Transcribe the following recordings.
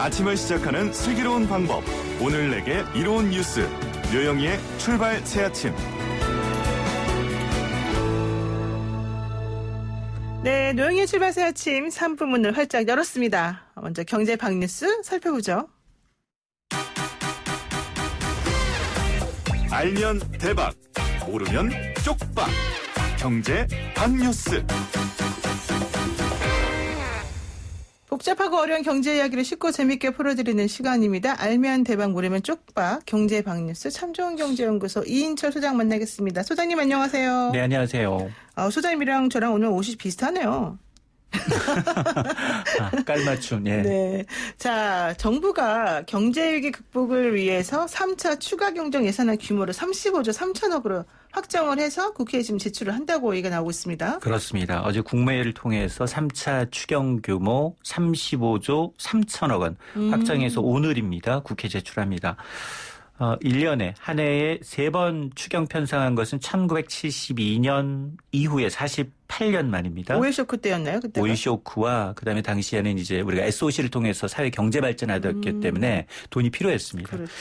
아침을 시작하는 슬기로운 방법. 오늘 내게 이로운 뉴스. 류영희의 출발 새아침. 네, 류영희의 출발 새아침 3부 문을 활짝 열었습니다. 먼저 경제 박뉴스 살펴보죠. 알면 대박, 모르면 쪽박. 경제 박뉴스. 복잡하고 어려운 경제 이야기를 쉽고 재밌게 풀어드리는 시간입니다. 알면 대박, 모르면 쪽박. 경제 박뉴스 참좋은 경제연구소 이인철 소장 만나겠습니다. 소장님 안녕하세요. 네, 안녕하세요. 소장님이랑 저랑 오늘 옷이 비슷하네요. 깔맞춤. 예. 네. 자, 정부가 경제위기 극복을 위해서 3차 추가 경정 예산안 규모를 35조 3천억으로 확정을 해서 국회에 지금 제출을 한다고 얘기가 나오고 있습니다. 그렇습니다. 어제 국무회의를 통해서 3차 추경 규모 35조 3천억 원 확정해서 오늘입니다. 국회 제출합니다. 1년에 한 해에 3번 추경 편성한 것은 1972년 이후에 48년 만입니다. 오일 쇼크 때였나요? 그때가? 오일 쇼크와 그다음에 당시에는 이제 우리가 SOC를 통해서 사회 경제 발전하였기 때문에 돈이 필요했습니다. 그렇죠.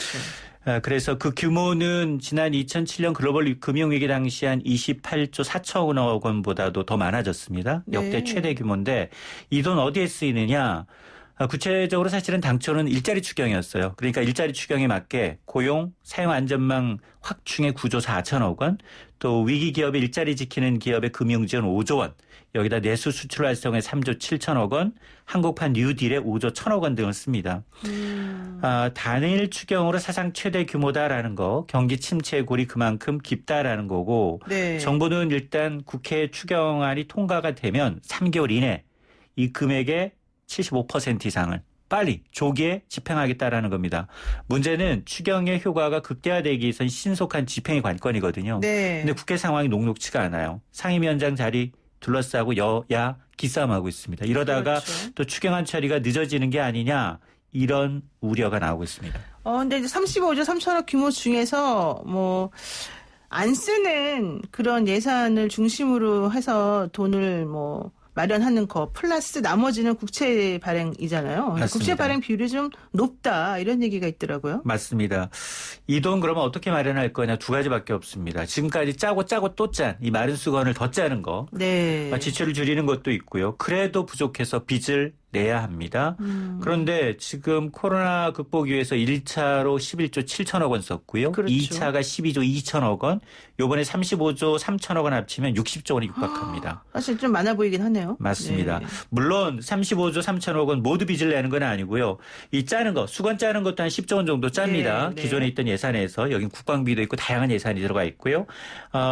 그래서 그 규모는 지난 2007년 글로벌 금융위기 당시 한 28조 4천억 원보다도 더 많아졌습니다. 역대 네. 최대 규모인데 이 돈 어디에 쓰이느냐. 구체적으로 사실은 당초는 일자리 추경이었어요. 그러니까 일자리 추경에 맞게 고용, 사용 안전망 확충의 9조 4천억 원, 또 위기 기업의 일자리 지키는 기업의 금융지원 5조 원, 여기다 내수 수출 활성화에 3조 7천억 원, 한국판 뉴딜에 5조 1천억 원 등을 씁니다. 단일 추경으로 사상 최대 규모다라는 거, 경기 침체의 골이 그만큼 깊다라는 거고, 네. 정부는 일단 국회 추경안이 통과가 되면 3개월 이내 이 금액의 75% 이상을 빨리 조기에 집행하겠다라는 겁니다. 문제는 추경의 효과가 극대화되기 위해서는 신속한 집행이 관건이거든요. 네. 근데 국회 상황이 녹록치가 않아요. 상임위원장 자리 둘러싸고 여야 기싸움하고 있습니다. 이러다가 그렇죠. 또 추경안 처리가 늦어지는 게 아니냐 이런 우려가 나오고 있습니다. 근데 이제 35조 3천억 규모 중에서 안 쓰는 그런 예산을 중심으로 해서 돈을 마련하는 거 플러스 나머지는 국채 발행이잖아요. 맞습니다. 국채 발행 비율이 좀 높다 이런 얘기가 있더라고요. 맞습니다. 이 돈 그러면 어떻게 마련할 거냐 두 가지밖에 없습니다. 지금까지 짜고 또 짠 이 마른 수건을 더 짜는 거. 네. 지출을 줄이는 것도 있고요. 그래도 부족해서 빚을 내야 합니다. 그런데 지금 코로나 극복 위해서 1차로 11조 7천억 원 썼고요. 그렇죠. 2차가 12조 2천억 원, 요번에 35조 3천억 원 합치면 60조 원이 육박합니다. 사실 좀 많아 보이긴 하네요. 맞습니다. 네. 물론 35조 3천억 원 모두 빚을 내는 건 아니고요. 이 짜는 거, 수건 짜는 것도 한 10조 원 정도 짭니다. 네, 네. 기존에 있던 예산에서 여긴 국방비도 있고 다양한 예산이 들어가 있고요.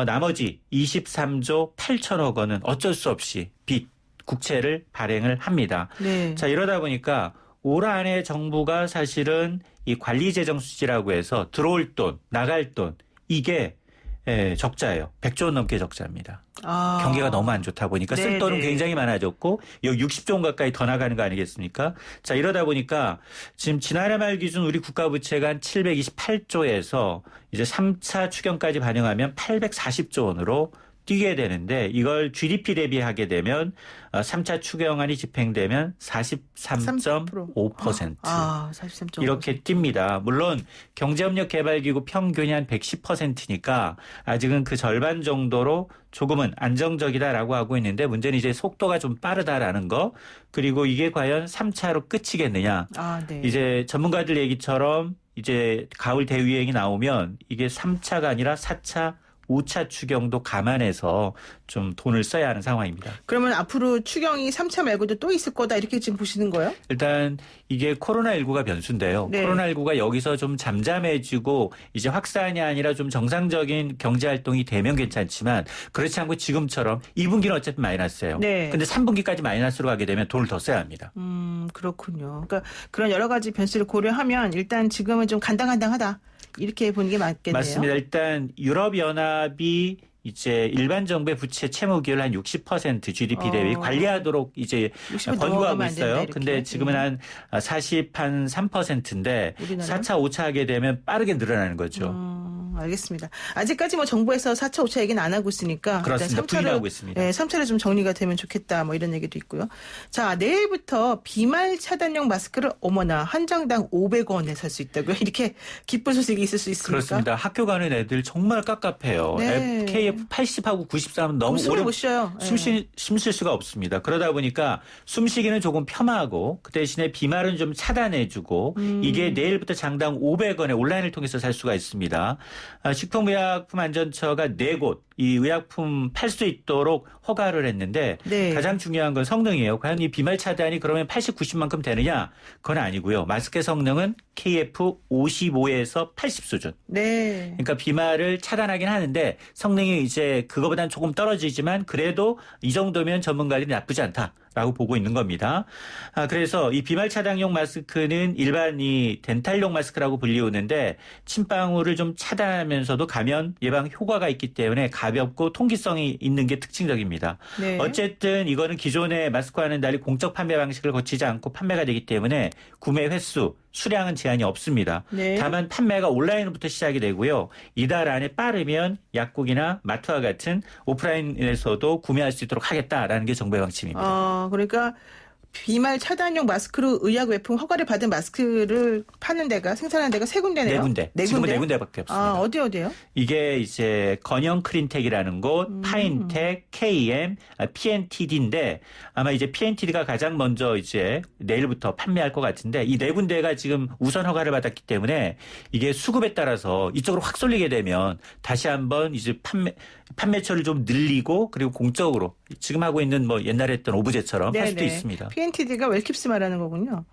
나머지 23조 8천억 원은 어쩔 수 없이 빚, 국채를 발행을 합니다. 네. 자, 이러다 보니까 올 한해 정부가 사실은 이 관리재정수지라고 해서 들어올 돈, 나갈 돈 이게 적자예요. 100조 원 넘게 적자입니다. 경기가 너무 안 좋다 보니까 쓸 돈은 굉장히 많아졌고 여기 60조 원 가까이 더 나가는 거 아니겠습니까? 자, 이러다 보니까 지금 지난해 말 기준 우리 국가부채가 한 728조에서 이제 3차 추경까지 반영하면 840조 원으로 뛰게 되는데 이걸 GDP 대비하게 되면 3차 추경안이 집행되면 43.5% 43.5%. 이렇게 뜁니다. 물론 경제협력개발기구 평균이 한 110%니까 아직은 그 절반 정도로 조금은 안정적이다라고 하고 있는데 문제는 이제 속도가 좀 빠르다라는 거 그리고 이게 과연 3차로 끝이겠느냐. 네. 이제 전문가들 얘기처럼 이제 가을 대유행이 나오면 이게 3차가 아니라 4차 5차 추경도 감안해서 좀 돈을 써야 하는 상황입니다. 그러면 앞으로 추경이 3차 말고도 또 있을 거다 이렇게 지금 보시는 거예요? 일단 이게 코로나19가 변수인데요. 네. 코로나19가 여기서 좀 잠잠해지고 이제 확산이 아니라 좀 정상적인 경제활동이 되면 괜찮지만 그렇지 않고 지금처럼 2분기는 어쨌든 마이너스예요. 네. 근데 3분기까지 마이너스로 가게 되면 돈을 더 써야 합니다. 그렇군요. 그러니까 그런 여러 가지 변수를 고려하면 일단 지금은 좀 간당간당하다. 이렇게 보는 게 맞겠네요. 맞습니다. 일단 유럽연합이 이제 일반 정부의 부채 채무 비율 한 60% GDP 대비 관리하도록 이제 권고하고 있어요. 근데 지금은 한 43%인데 4차, 5차 하게 되면 빠르게 늘어나는 거죠. 알겠습니다. 아직까지 뭐 정부에서 4차, 5차 얘기는 안 하고 있으니까. 그렇습니다. 부인하고 있습니다. 네, 3차로 좀 정리가 되면 좋겠다. 뭐 이런 얘기도 있고요. 자, 내일부터 비말 차단용 마스크를 어머나 한 장당 500원에 살 수 있다고요. 이렇게 기쁜 소식이 있을 수 있습니까? 그렇습니다. 학교 가는 애들 정말 깝깝해요. 네. KF 80하고 93은 너무 오래 못 쉬어요. 숨쉴 수가 없습니다. 그러다 보니까 숨쉬기는 조금 폄하하고 그 대신에 비말은 좀 차단해주고 이게 내일부터 장당 500원에 온라인을 통해서 살 수가 있습니다. 식품의약품안전처가 4곳 이 의약품 팔 수 있도록 허가를 했는데 네. 가장 중요한 건 성능이에요. 과연 이 비말 차단이 그러면 80, 90만큼 되느냐? 그건 아니고요. 마스크의 성능은 KF 55에서 80 수준. 네. 그러니까 비말을 차단하긴 하는데 성능이 이제 그거보다는 조금 떨어지지만 그래도 이 정도면 전문가들이 나쁘지 않다라고 보고 있는 겁니다. 그래서 이 비말 차단용 마스크는 일반 이 덴탈용 마스크라고 불리우는데 침방울을 좀 차단하면서도 감염 예방 효과가 있기 때문에 가볍고 통기성이 있는 게 특징적입니다. 네. 어쨌든 이거는 기존의 마스크와는 달리 공적 판매 방식을 거치지 않고 판매가 되기 때문에 구매 횟수, 수량은 제한이 없습니다. 네. 다만 판매가 온라인부터 시작이 되고요. 이달 안에 빠르면 약국이나 마트와 같은 오프라인에서도 구매할 수 있도록 하겠다라는 게 정부의 방침입니다. 그러니까 비말 차단용 마스크로 의약 외품 허가를 받은 마스크를 파는 데가 생산하는 데가 3군데네요. 4군데. 지금은 4군데밖에 없습니다. 어디요? 이게 이제 건영 크린텍이라는 곳, 파인텍, KM, PNTD인데 아마 이제 PNTD가 가장 먼저 이제 내일부터 판매할 것 같은데 이 4군데가 지금 우선 허가를 받았기 때문에 이게 수급에 따라서 이쪽으로 확 쏠리게 되면 다시 한번 이제 판매처를 좀 늘리고 그리고 공적으로 지금 하고 있는 뭐 옛날에 했던 오브제처럼 할 수도 있습니다. PNTD가 웰킵스 말하는 거군요.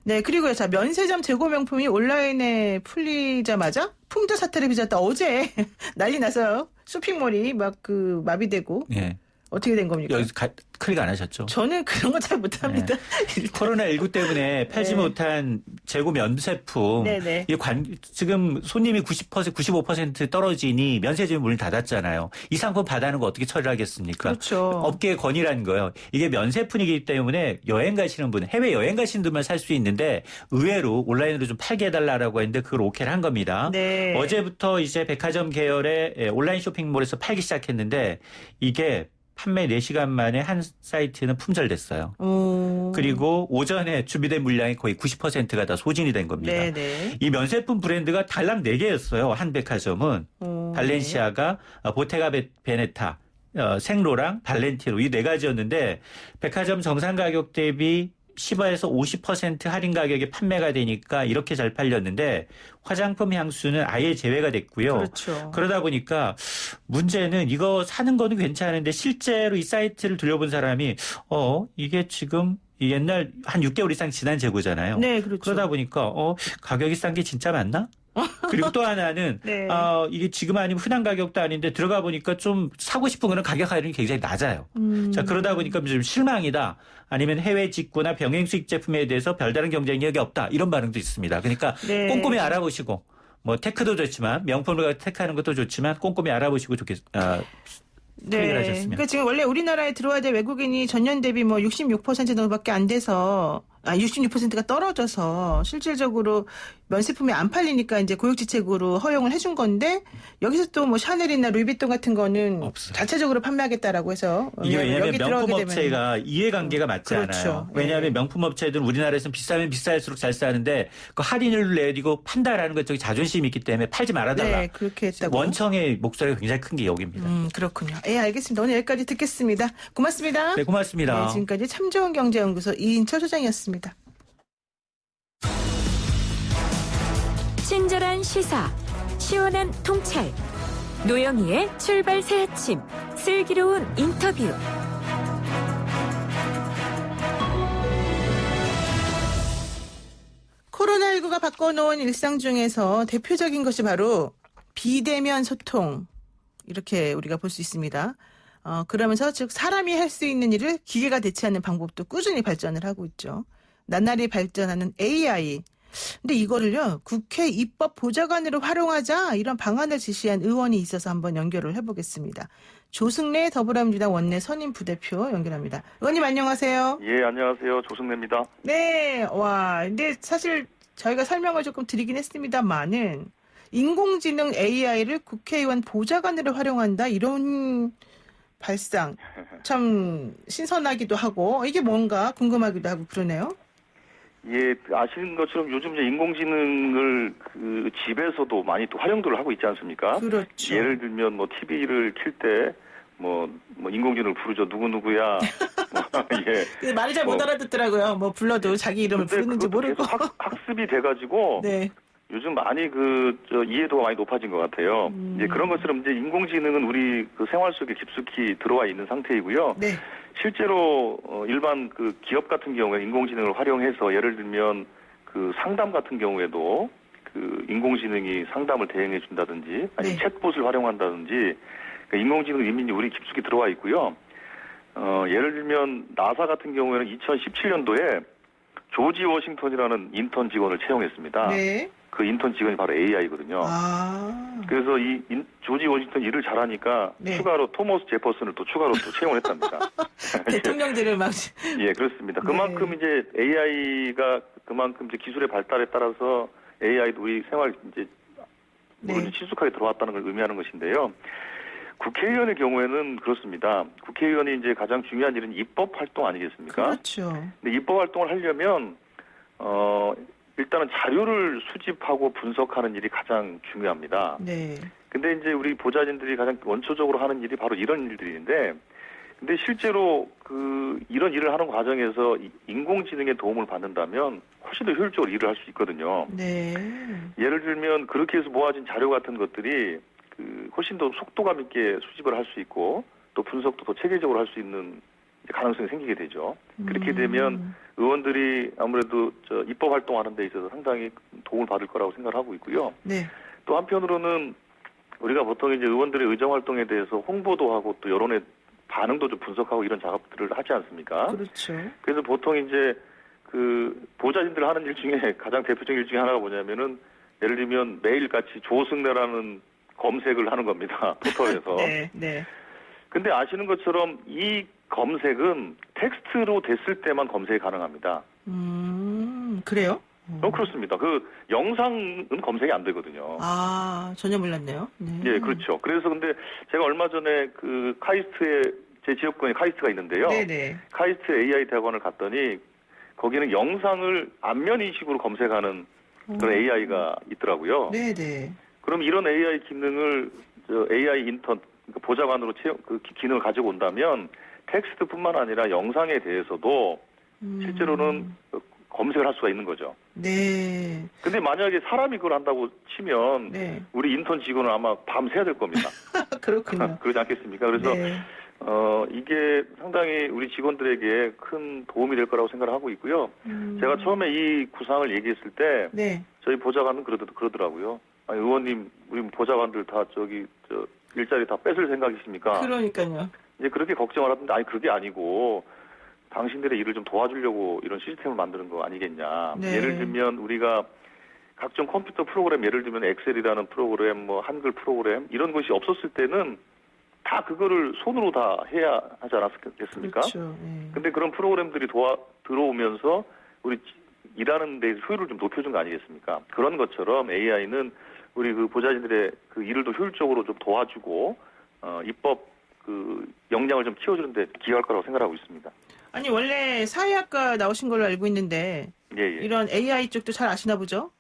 네, 그리고요. 자, 면세점 재고 명품이 온라인에 풀리자마자 품절 사태를 빚었다. 어제 난리 나서요. 쇼핑몰이 막 마비되고. 네. 어떻게 된 겁니까? 여기 클릭 안 하셨죠? 저는 그런 거 잘 못합니다. 네. 코로나19 때문에 팔지 못한 재고 면세품. 네네. 지금 손님이 90%, 95% 떨어지니 면세점이 문을 닫았잖아요. 이 상품 받아는 거 어떻게 처리를 하겠습니까? 그렇죠. 업계의 건의라는 거예요. 이게 면세품이기 때문에 여행 가시는 분, 해외 여행 가시는 분만 살 수 있는데 의외로 온라인으로 좀 팔게 해달라고 했는데 그걸 오케이를 한 겁니다. 네. 어제부터 이제 백화점 계열의 온라인 쇼핑몰에서 팔기 시작했는데 이게 판매 4시간 만에 한 사이트는 품절됐어요. 그리고 오전에 준비된 물량이 거의 90%가 다 소진이 된 겁니다. 네네. 이 면세품 브랜드가 달랑 4개였어요. 한 백화점은. 발렌시아가, 보테가 베네타, 생로랑 발렌티노 이 4가지였는데 백화점 정상 가격 대비 10에서 50% 할인 가격에 판매가 되니까 이렇게 잘 팔렸는데 화장품 향수는 아예 제외가 됐고요. 그렇죠. 그러다 보니까 문제는 이거 사는 거는 괜찮은데 실제로 이 사이트를 돌려본 사람이 이게 지금 옛날 한 6개월 이상 지난 재고잖아요. 네, 그렇죠. 그러다 보니까 가격이 싼 게 진짜 맞나? 그리고 또 하나는 네. 이게 지금 아니면 흔한 가격도 아닌데 들어가 보니까 좀 사고 싶은 거는 가격 할인이 굉장히 낮아요. 자 그러다 보니까 좀 실망이다. 아니면 해외 직구나 병행 수입 제품에 대해서 별다른 경쟁력이 없다. 이런 반응도 있습니다. 그러니까 네. 꼼꼼히 알아보시고 뭐 테크도 좋지만 명품을 택하는 것도 좋지만 꼼꼼히 알아보시고 네. 그러니까 지금 원래 우리나라에 들어와야 될 외국인이 전년 대비 뭐 66% 정도밖에 안 돼서 66%가 떨어져서 실질적으로 면세품이 안 팔리니까 이제 고육지책으로 허용을 해준 건데 여기서 또 뭐 샤넬이나 루이비통 같은 거는 없어요. 자체적으로 판매하겠다라고 해서 이게 왜냐하면 여기 들어가게 명품업체가 이해관계가 맞지 그렇죠. 않아요. 왜냐하면 네. 명품업체들은 우리나라에서는 비싸면 비쌀수록 잘 싸는데 그 할인을 내리고 판다라는 것 쪽에 자존심이 있기 때문에 팔지 말아달라. 네, 그렇게 했다고. 원청의 목소리가 굉장히 큰 게 여기입니다. 그렇군요. 예, 알겠습니다. 오늘 여기까지 듣겠습니다. 고맙습니다. 네, 고맙습니다. 네, 지금까지 참 좋은 경제연구소 이인철 소장이었습니다. 친절한 시사, 시원한 통찰, 노영희의 출발 새 아침, 슬기로운 인터뷰. 코로나19가 바꿔놓은 일상 중에서 대표적인 것이 바로 비대면 소통, 이렇게 우리가 볼 수 있습니다. 그러면서 즉 사람이 할 수 있는 일을 기계가 대체하는 방법도 꾸준히 발전을 하고 있죠. 나날이 발전하는 AI. 근데 이거를요, 국회 입법보좌관으로 활용하자 이런 방안을 제시한 의원이 있어서 한번 연결을 해보겠습니다. 조승래 더불어민주당 원내 선임 부대표 연결합니다. 의원님 안녕하세요. 예, 안녕하세요. 조승래입니다. 네, 근데 사실 저희가 설명을 조금 드리긴 했습니다만은 인공지능 AI를 국회의원 보좌관으로 활용한다 이런 발상 참 신선하기도 하고 이게 뭔가 궁금하기도 하고 그러네요. 예, 아시는 것처럼 요즘 이제 인공지능을 그 집에서도 많이 또 활용도를 하고 있지 않습니까? 그렇죠. 예를 들면 뭐 TV를 킬 때 뭐 인공지능을 부르죠. 누구누구야. 예. 말을 잘 못 알아듣더라고요. 뭐 불러도 자기 이름을 부르는지 모르고. 학습이 돼가지고 네. 요즘 많이 이해도가 많이 높아진 것 같아요. 이제 그런 것처럼 이제 인공지능은 우리 그 생활 속에 깊숙이 들어와 있는 상태이고요. 네. 실제로 일반 그 기업 같은 경우에 인공지능을 활용해서 예를 들면 그 상담 같은 경우에도 그 인공지능이 상담을 대행해 준다든지 아니면 네. 챗봇을 활용한다든지 그 인공지능 이미 우리 깊숙이 들어와 있고요. 예를 들면 나사 같은 경우에는 2017년도에 조지 워싱턴이라는 인턴 직원을 채용했습니다. 네. 그 인턴 직원이 바로 AI거든요. 아. 그래서 조지 워싱턴 일을 잘하니까 네. 추가로 토머스 제퍼슨을 또 추가로 또 채용했답니다. 대통령들을 막. 예, 그렇습니다. 네. 그만큼 이제 AI가 그만큼 이제 기술의 발달에 따라서 AI도 우리 생활 이제 네. 친숙하게 들어왔다는 걸 의미하는 것인데요. 국회의원의 경우에는 그렇습니다. 국회의원이 이제 가장 중요한 일은 입법 활동 아니겠습니까? 그렇죠. 근데 입법 활동을 하려면 일단은 자료를 수집하고 분석하는 일이 가장 중요합니다. 네. 근데 이제 우리 보좌진들이 가장 원초적으로 하는 일이 바로 이런 일들인데, 근데 실제로 이런 일을 하는 과정에서 인공지능의 도움을 받는다면 훨씬 더 효율적으로 일을 할 수 있거든요. 네. 예를 들면 그렇게 해서 모아진 자료 같은 것들이 훨씬 더 속도감 있게 수집을 할 수 있고 또 분석도 더 체계적으로 할 수 있는 가능성이 생기게 되죠. 그렇게 되면 의원들이 아무래도 입법 활동하는 데 있어서 상당히 도움을 받을 거라고 생각을 하고 있고요. 네. 또 한편으로는 우리가 보통 이제 의원들의 의정 활동에 대해서 홍보도 하고 또 여론의 반응도 좀 분석하고 이런 작업들을 하지 않습니까? 그렇죠. 그래서 보통 이제 보좌진들 하는 일 중에 가장 대표적인 일 중에 하나가 뭐냐면은 예를 들면 매일같이 조승래라는 검색을 하는 겁니다. 포털에서. 네. 네. 근데 아시는 것처럼 이 검색은 텍스트로 됐을 때만 검색이 가능합니다. 그래요? 그렇습니다. 영상은 검색이 안 되거든요. 아, 전혀 몰랐네요. 네. 예, 그렇죠. 그래서 근데 제가 얼마 전에 카이스트에 제 지역권에 카이스트가 있는데요. 네네. 카이스트 AI 대학원을 갔더니 거기는 영상을 안면 인식으로 검색하는 그런 AI가 있더라고요. 네네. 그럼 이런 AI 기능을 AI 인턴 보좌관으로 기능을 가지고 온다면 텍스트뿐만 아니라 영상에 대해서도 실제로는 검색을 할 수가 있는 거죠. 네. 근데 만약에 사람이 그걸 한다고 치면 네. 우리 인턴 직원은 아마 밤새야 될 겁니다. 그렇군요. 그러지 않겠습니까? 그래서 네. 이게 상당히 우리 직원들에게 큰 도움이 될 거라고 생각을 하고 있고요. 제가 처음에 이 구상을 얘기했을 때 네. 저희 보좌관은 그러더라고요. 아니, 의원님, 우리 보좌관들 다 일자리 다 뺏을 생각이십니까? 그러니까요. 이제 그렇게 걱정을 하던데, 아니, 그게 아니고, 당신들의 일을 좀 도와주려고 이런 시스템을 만드는 거 아니겠냐. 네. 예를 들면, 우리가 각종 컴퓨터 프로그램, 예를 들면 엑셀이라는 프로그램, 한글 프로그램, 이런 것이 없었을 때는 다 그거를 손으로 다 해야 하지 않았겠습니까? 그렇죠. 네. 근데 그런 프로그램들이 들어오면서 우리 일하는 데 효율을 좀 높여준 거 아니겠습니까? 그런 것처럼 AI는 우리 보좌진들의 일을 더 효율적으로 좀 도와주고, 입법 역량을 좀 키워주는데 기여할 거라고 생각하고 있습니다. 아니, 원래 사회학과 나오신 걸로 알고 있는데, 예, 예. 이런 AI 쪽도 잘 아시나 보죠?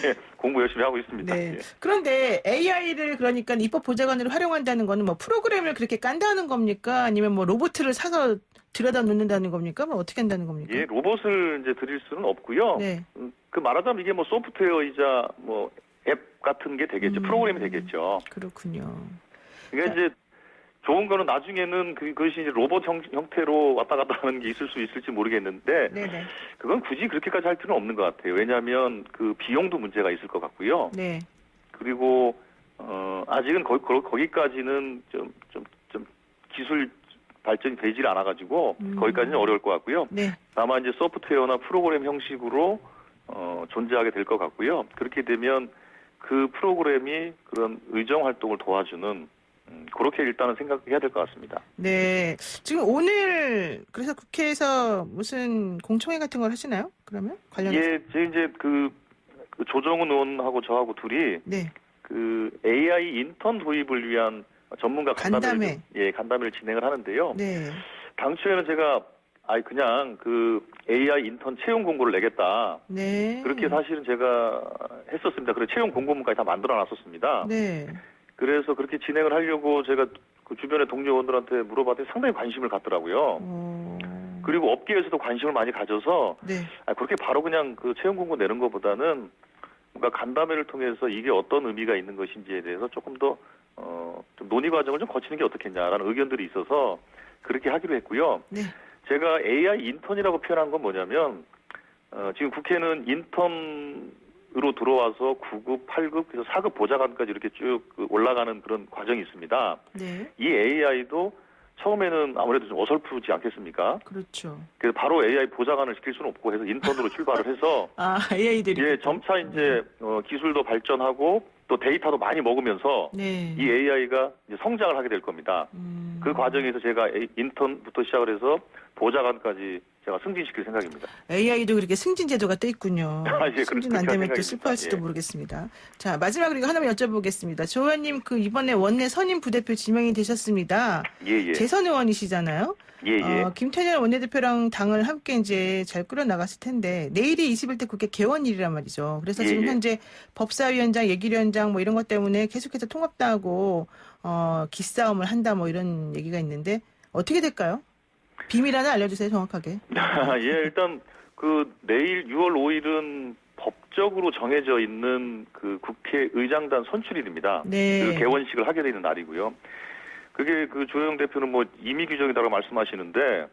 예, 공부 열심히 하고 있습니다. 네. 예. 그런데 AI를 그러니까 입법 보좌관으로 활용한다는 거는 프로그램을 그렇게 깐다는 겁니까? 아니면 로봇을 사서 들여다 놓는다는 겁니까? 어떻게 한다는 겁니까? 예, 로봇을 이제 드릴 수는 없고요. 네. 말하자면 이게 소프트웨어이자 앱 같은 게 되겠죠. 프로그램이 되겠죠. 그렇군요. 그러니까 이제 좋은 거는 나중에는 그것이 이제 로봇 형태로 왔다 갔다 하는 게 있을 수 있을지 모르겠는데, 네네. 그건 굳이 그렇게까지 할 필요는 없는 것 같아요. 왜냐하면 비용도 문제가 있을 것 같고요. 네. 그리고 아직은 거기까지는 좀 기술 발전이 되질 않아가지고 거기까지는 어려울 것 같고요. 네. 다만 이제 소프트웨어나 프로그램 형식으로 존재하게 될 것 같고요. 그렇게 되면 그 프로그램이 그런 의정 활동을 도와주는 그렇게 일단은 생각해야 될 것 같습니다. 네. 지금 오늘 그래서 국회에서 무슨 공청회 같은 걸 하시나요? 그러면 관련해서? 예, 이제 그 조정훈 의원하고 저하고 둘이 네. 그 AI 인턴 도입을 위한 전문가 간담회, 간담회를 진행을 하는데요. 네. 당초에는 제가 그냥 그 AI 인턴 채용 공고를 내겠다. 네. 그렇게 사실은 제가 했었습니다. 그래서 채용 공고문까지 다 만들어놨었습니다. 네. 그래서 그렇게 진행을 하려고 제가 그 주변의 동료원들한테 물어봤더니 상당히 관심을 갖더라고요. 그리고 업계에서도 관심을 많이 가져서 네. 그렇게 바로 그냥 그 채용 공고 내는 것보다는 뭔가 간담회를 통해서 이게 어떤 의미가 있는 것인지에 대해서 조금 더 좀 논의 과정을 좀 거치는 게 어떻겠냐라는 의견들이 있어서 그렇게 하기로 했고요. 네. 제가 AI 인턴이라고 표현한 건 뭐냐면 지금 국회는 인턴으로 들어와서 9급, 8급, 그래서 4급 보좌관까지 이렇게 쭉 올라가는 그런 과정이 있습니다. 네. 이 AI도 처음에는 아무래도 좀 어설프지 않겠습니까? 그렇죠. 그래서 바로 AI 보좌관을 시킬 수는 없고 해서 인턴으로 출발을 해서 AI들이 점차 이제 기술도 발전하고 또 데이터도 많이 먹으면서 네. 이 AI가 이제 성장을 하게 될 겁니다. 그 과정에서 제가 인턴부터 시작을 해서 보좌관까지 제가 승진시킬 생각입니다. AI도 그렇게 승진 제도가 또 있군요. 예, 승진 안 되면 또 슬퍼할지도 모르겠습니다. 자, 마지막으로 이거 하나만 여쭤보겠습니다. 조 의원님 그 이번에 원내 선임 부대표 지명이 되셨습니다. 예. 재선 의원이시잖아요. 예. 김태년 원내대표랑 당을 함께 이제 잘 끌어나갔을 텐데 내일이 21대 국회 개원일이란 말이죠. 그래서 지금 현재 법사위원장, 예결위원장 뭐 이런 것 때문에 계속해서 통합당하고 기싸움을 한다 뭐 이런 얘기가 있는데 어떻게 될까요? 비밀 하나 알려주세요, 정확하게. 일단 그 내일 6월 5일은 법적으로 정해져 있는 그 국회의장단 선출일입니다. 네. 그 개원식을 하게 되는 날이고요. 그게 그 조영 대표는 뭐 임의 규정이라고 말씀하시는데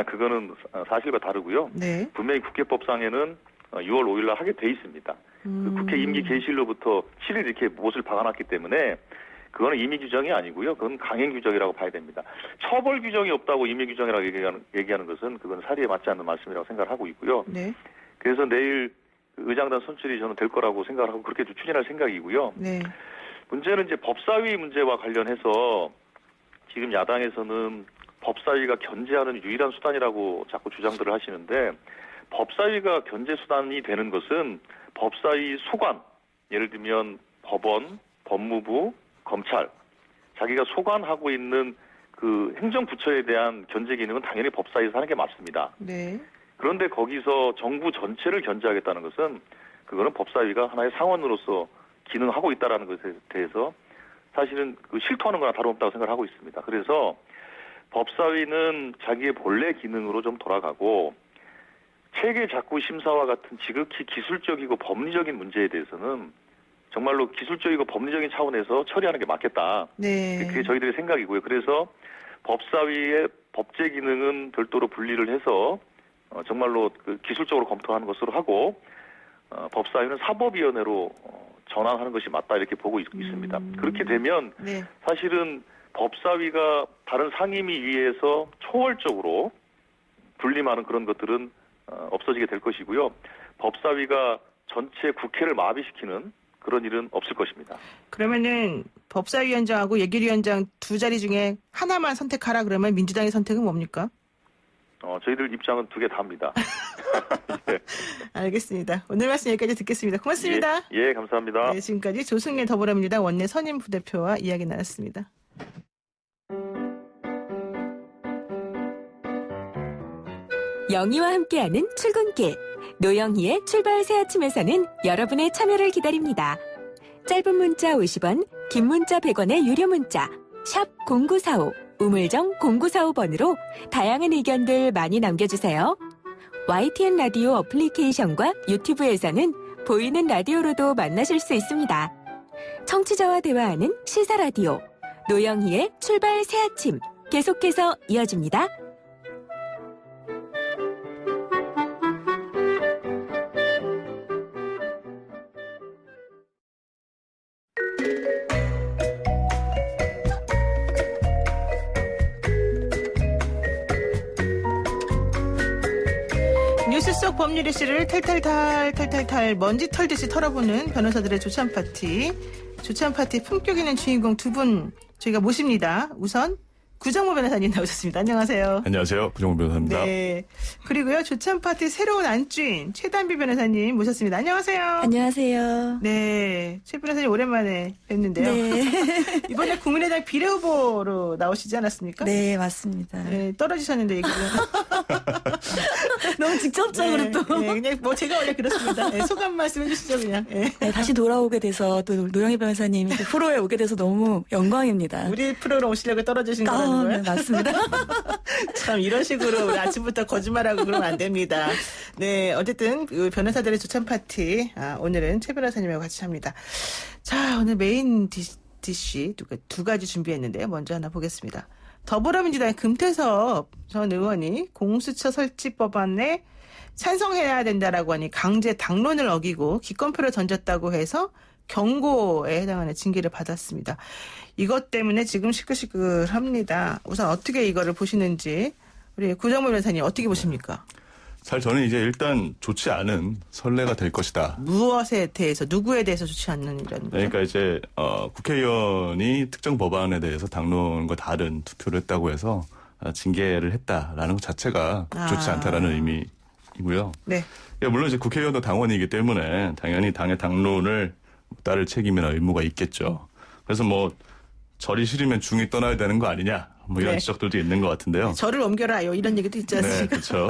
그거는 사실과 다르고요. 네. 분명히 국회법상에는 6월 5일 날 하게 돼 있습니다. 그 국회 임기 개시일로부터 7일 이렇게 못을 박아놨기 때문에 그거는 임의 규정이 아니고요. 그건 강행 규정이라고 봐야 됩니다. 처벌 규정이 없다고 임의 규정이라고 얘기하는 것은 그건 사리에 맞지 않는 말씀이라고 생각을 하고 있고요. 네. 그래서 내일 의장단 선출이 저는 될 거라고 생각을 하고 그렇게 추진할 생각이고요. 네. 문제는 이제 법사위 문제와 관련해서 지금 야당에서는 법사위가 견제하는 유일한 수단이라고 자꾸 주장들을 하시는데 법사위가 견제 수단이 되는 것은 법사위 소관, 예를 들면 법원, 법무부, 검찰, 자기가 소관하고 있는 그 행정부처에 대한 견제 기능은 당연히 법사위에서 하는 게 맞습니다. 네. 그런데 거기서 정부 전체를 견제하겠다는 것은 그거는 법사위가 하나의 상원으로서 기능하고 있다는 것에 대해서 사실은 그 실토하는 거나 다름없다고 생각을 하고 있습니다. 그래서 법사위는 자기의 본래 기능으로 좀 돌아가고 체계 작구 심사와 같은 지극히 기술적이고 법리적인 문제에 대해서는 정말로 기술적이고 법리적인 차원에서 처리하는 게 맞겠다. 네. 그게 저희들의 생각이고요. 그래서 법사위의 법제 기능은 별도로 분리를 해서 정말로 그 기술적으로 검토하는 것으로 하고 법사위는 사법위원회로 전환하는 것이 맞다 이렇게 보고 있습니다. 그렇게 되면 사실은 법사위가 다른 상임위에서 초월적으로 분림하는 그런 것들은 없어지게 될 것이고요. 법사위가 전체 국회를 마비시키는 그런 일은 없을 것입니다. 그러면은 법사위원장하고 예결위원장 두 자리 중에 하나만 선택하라 그러면 민주당의 선택은 뭡니까? 저희들 입장은 두 개 다입니다. 네. 알겠습니다. 오늘 말씀 여기까지 듣겠습니다. 고맙습니다. 예, 감사합니다. 네, 지금까지 조승래 더불어민주당 원내 선임 부대표와 이야기 나눴습니다. 영희와 함께하는 출근길. 노영희의 출발 새아침에서는 여러분의 참여를 기다립니다. 짧은 문자 50원, 긴 문자 100원의 유료 문자 샵 0945, 우물정 0945번으로 다양한 의견들 많이 남겨주세요. YTN 라디오 어플리케이션과 유튜브에서는 보이는 라디오로도 만나실 수 있습니다. 청취자와 대화하는 시사라디오 노영희의 출발 새아침 계속해서 이어집니다. 뉴스 속 법률 이슈를 탈탈탈 먼지 털듯이 털어보는 변호사들의 조찬 파티. 조찬 파티 품격 있는 주인공 두 분 저희가 모십니다. 우선 구정모 변호사님 나오셨습니다. 안녕하세요. 안녕하세요. 구정모 변호사입니다. 네. 그리고요, 조찬 파티 새로운 안주인 최단비 변호사님 모셨습니다. 안녕하세요. 안녕하세요. 네. 최 변호사님 오랜만에 뵙는데요. 네. 이번에 국민의당 비례후보로 나오시지 않았습니까? 네, 맞습니다. 네, 떨어지셨는데 얘기를. 너무 직접적으로 네, 또. 네, 그냥 뭐 제가 원래 그렇습니다. 네, 소감 말씀해 주시죠, 그냥. 네. 네, 다시 돌아오게 돼서 또 노영희 변호사님이 또 프로에 오게 돼서 너무 영광입니다. 우리 프로로 오시려고 떨어지신 거라는 거예요? 네, 맞습니다. 참 이런 식으로 우리 아침부터 거짓말하고 그러면 안 됩니다. 네, 어쨌든 그 변호사들의 조찬 파티 오늘은 최 변호사님하고 같이 합니다. 자, 오늘 메인 디시 두 가지 준비했는데요. 먼저 하나 보겠습니다. 더불어민주당의 금태섭 전 의원이 공수처 설치 법안에 찬성해야 된다라고 하니 강제 당론을 어기고 기권표를 던졌다고 해서 경고에 해당하는 징계를 받았습니다. 이것 때문에 지금 시끌시끌합니다. 우선 어떻게 이거를 보시는지 우리 구정모 변호사님 어떻게 보십니까? 사실 저는 이제 일단 좋지 않은 선례가 될 것이다. 무엇에 대해서 누구에 대해서 좋지 않는 이라는 거죠? 그러니까 이제 국회의원이 특정 법안에 대해서 당론과 다른 투표를 했다고 해서 징계를 했다라는 것 자체가 좋지 않다라는 의미이고요. 네. 그러니까 물론 이제 국회의원도 당원이기 때문에 당연히 당의 당론을 따를 책임이나 의무가 있겠죠. 그래서 뭐 절이 싫으면 중이 떠나야 되는 거 아니냐 뭐 이런 네. 지적들도 있는 것 같은데요. 저를 옮겨라요. 이런 얘기도 있지 네, 않습니까? 그렇죠.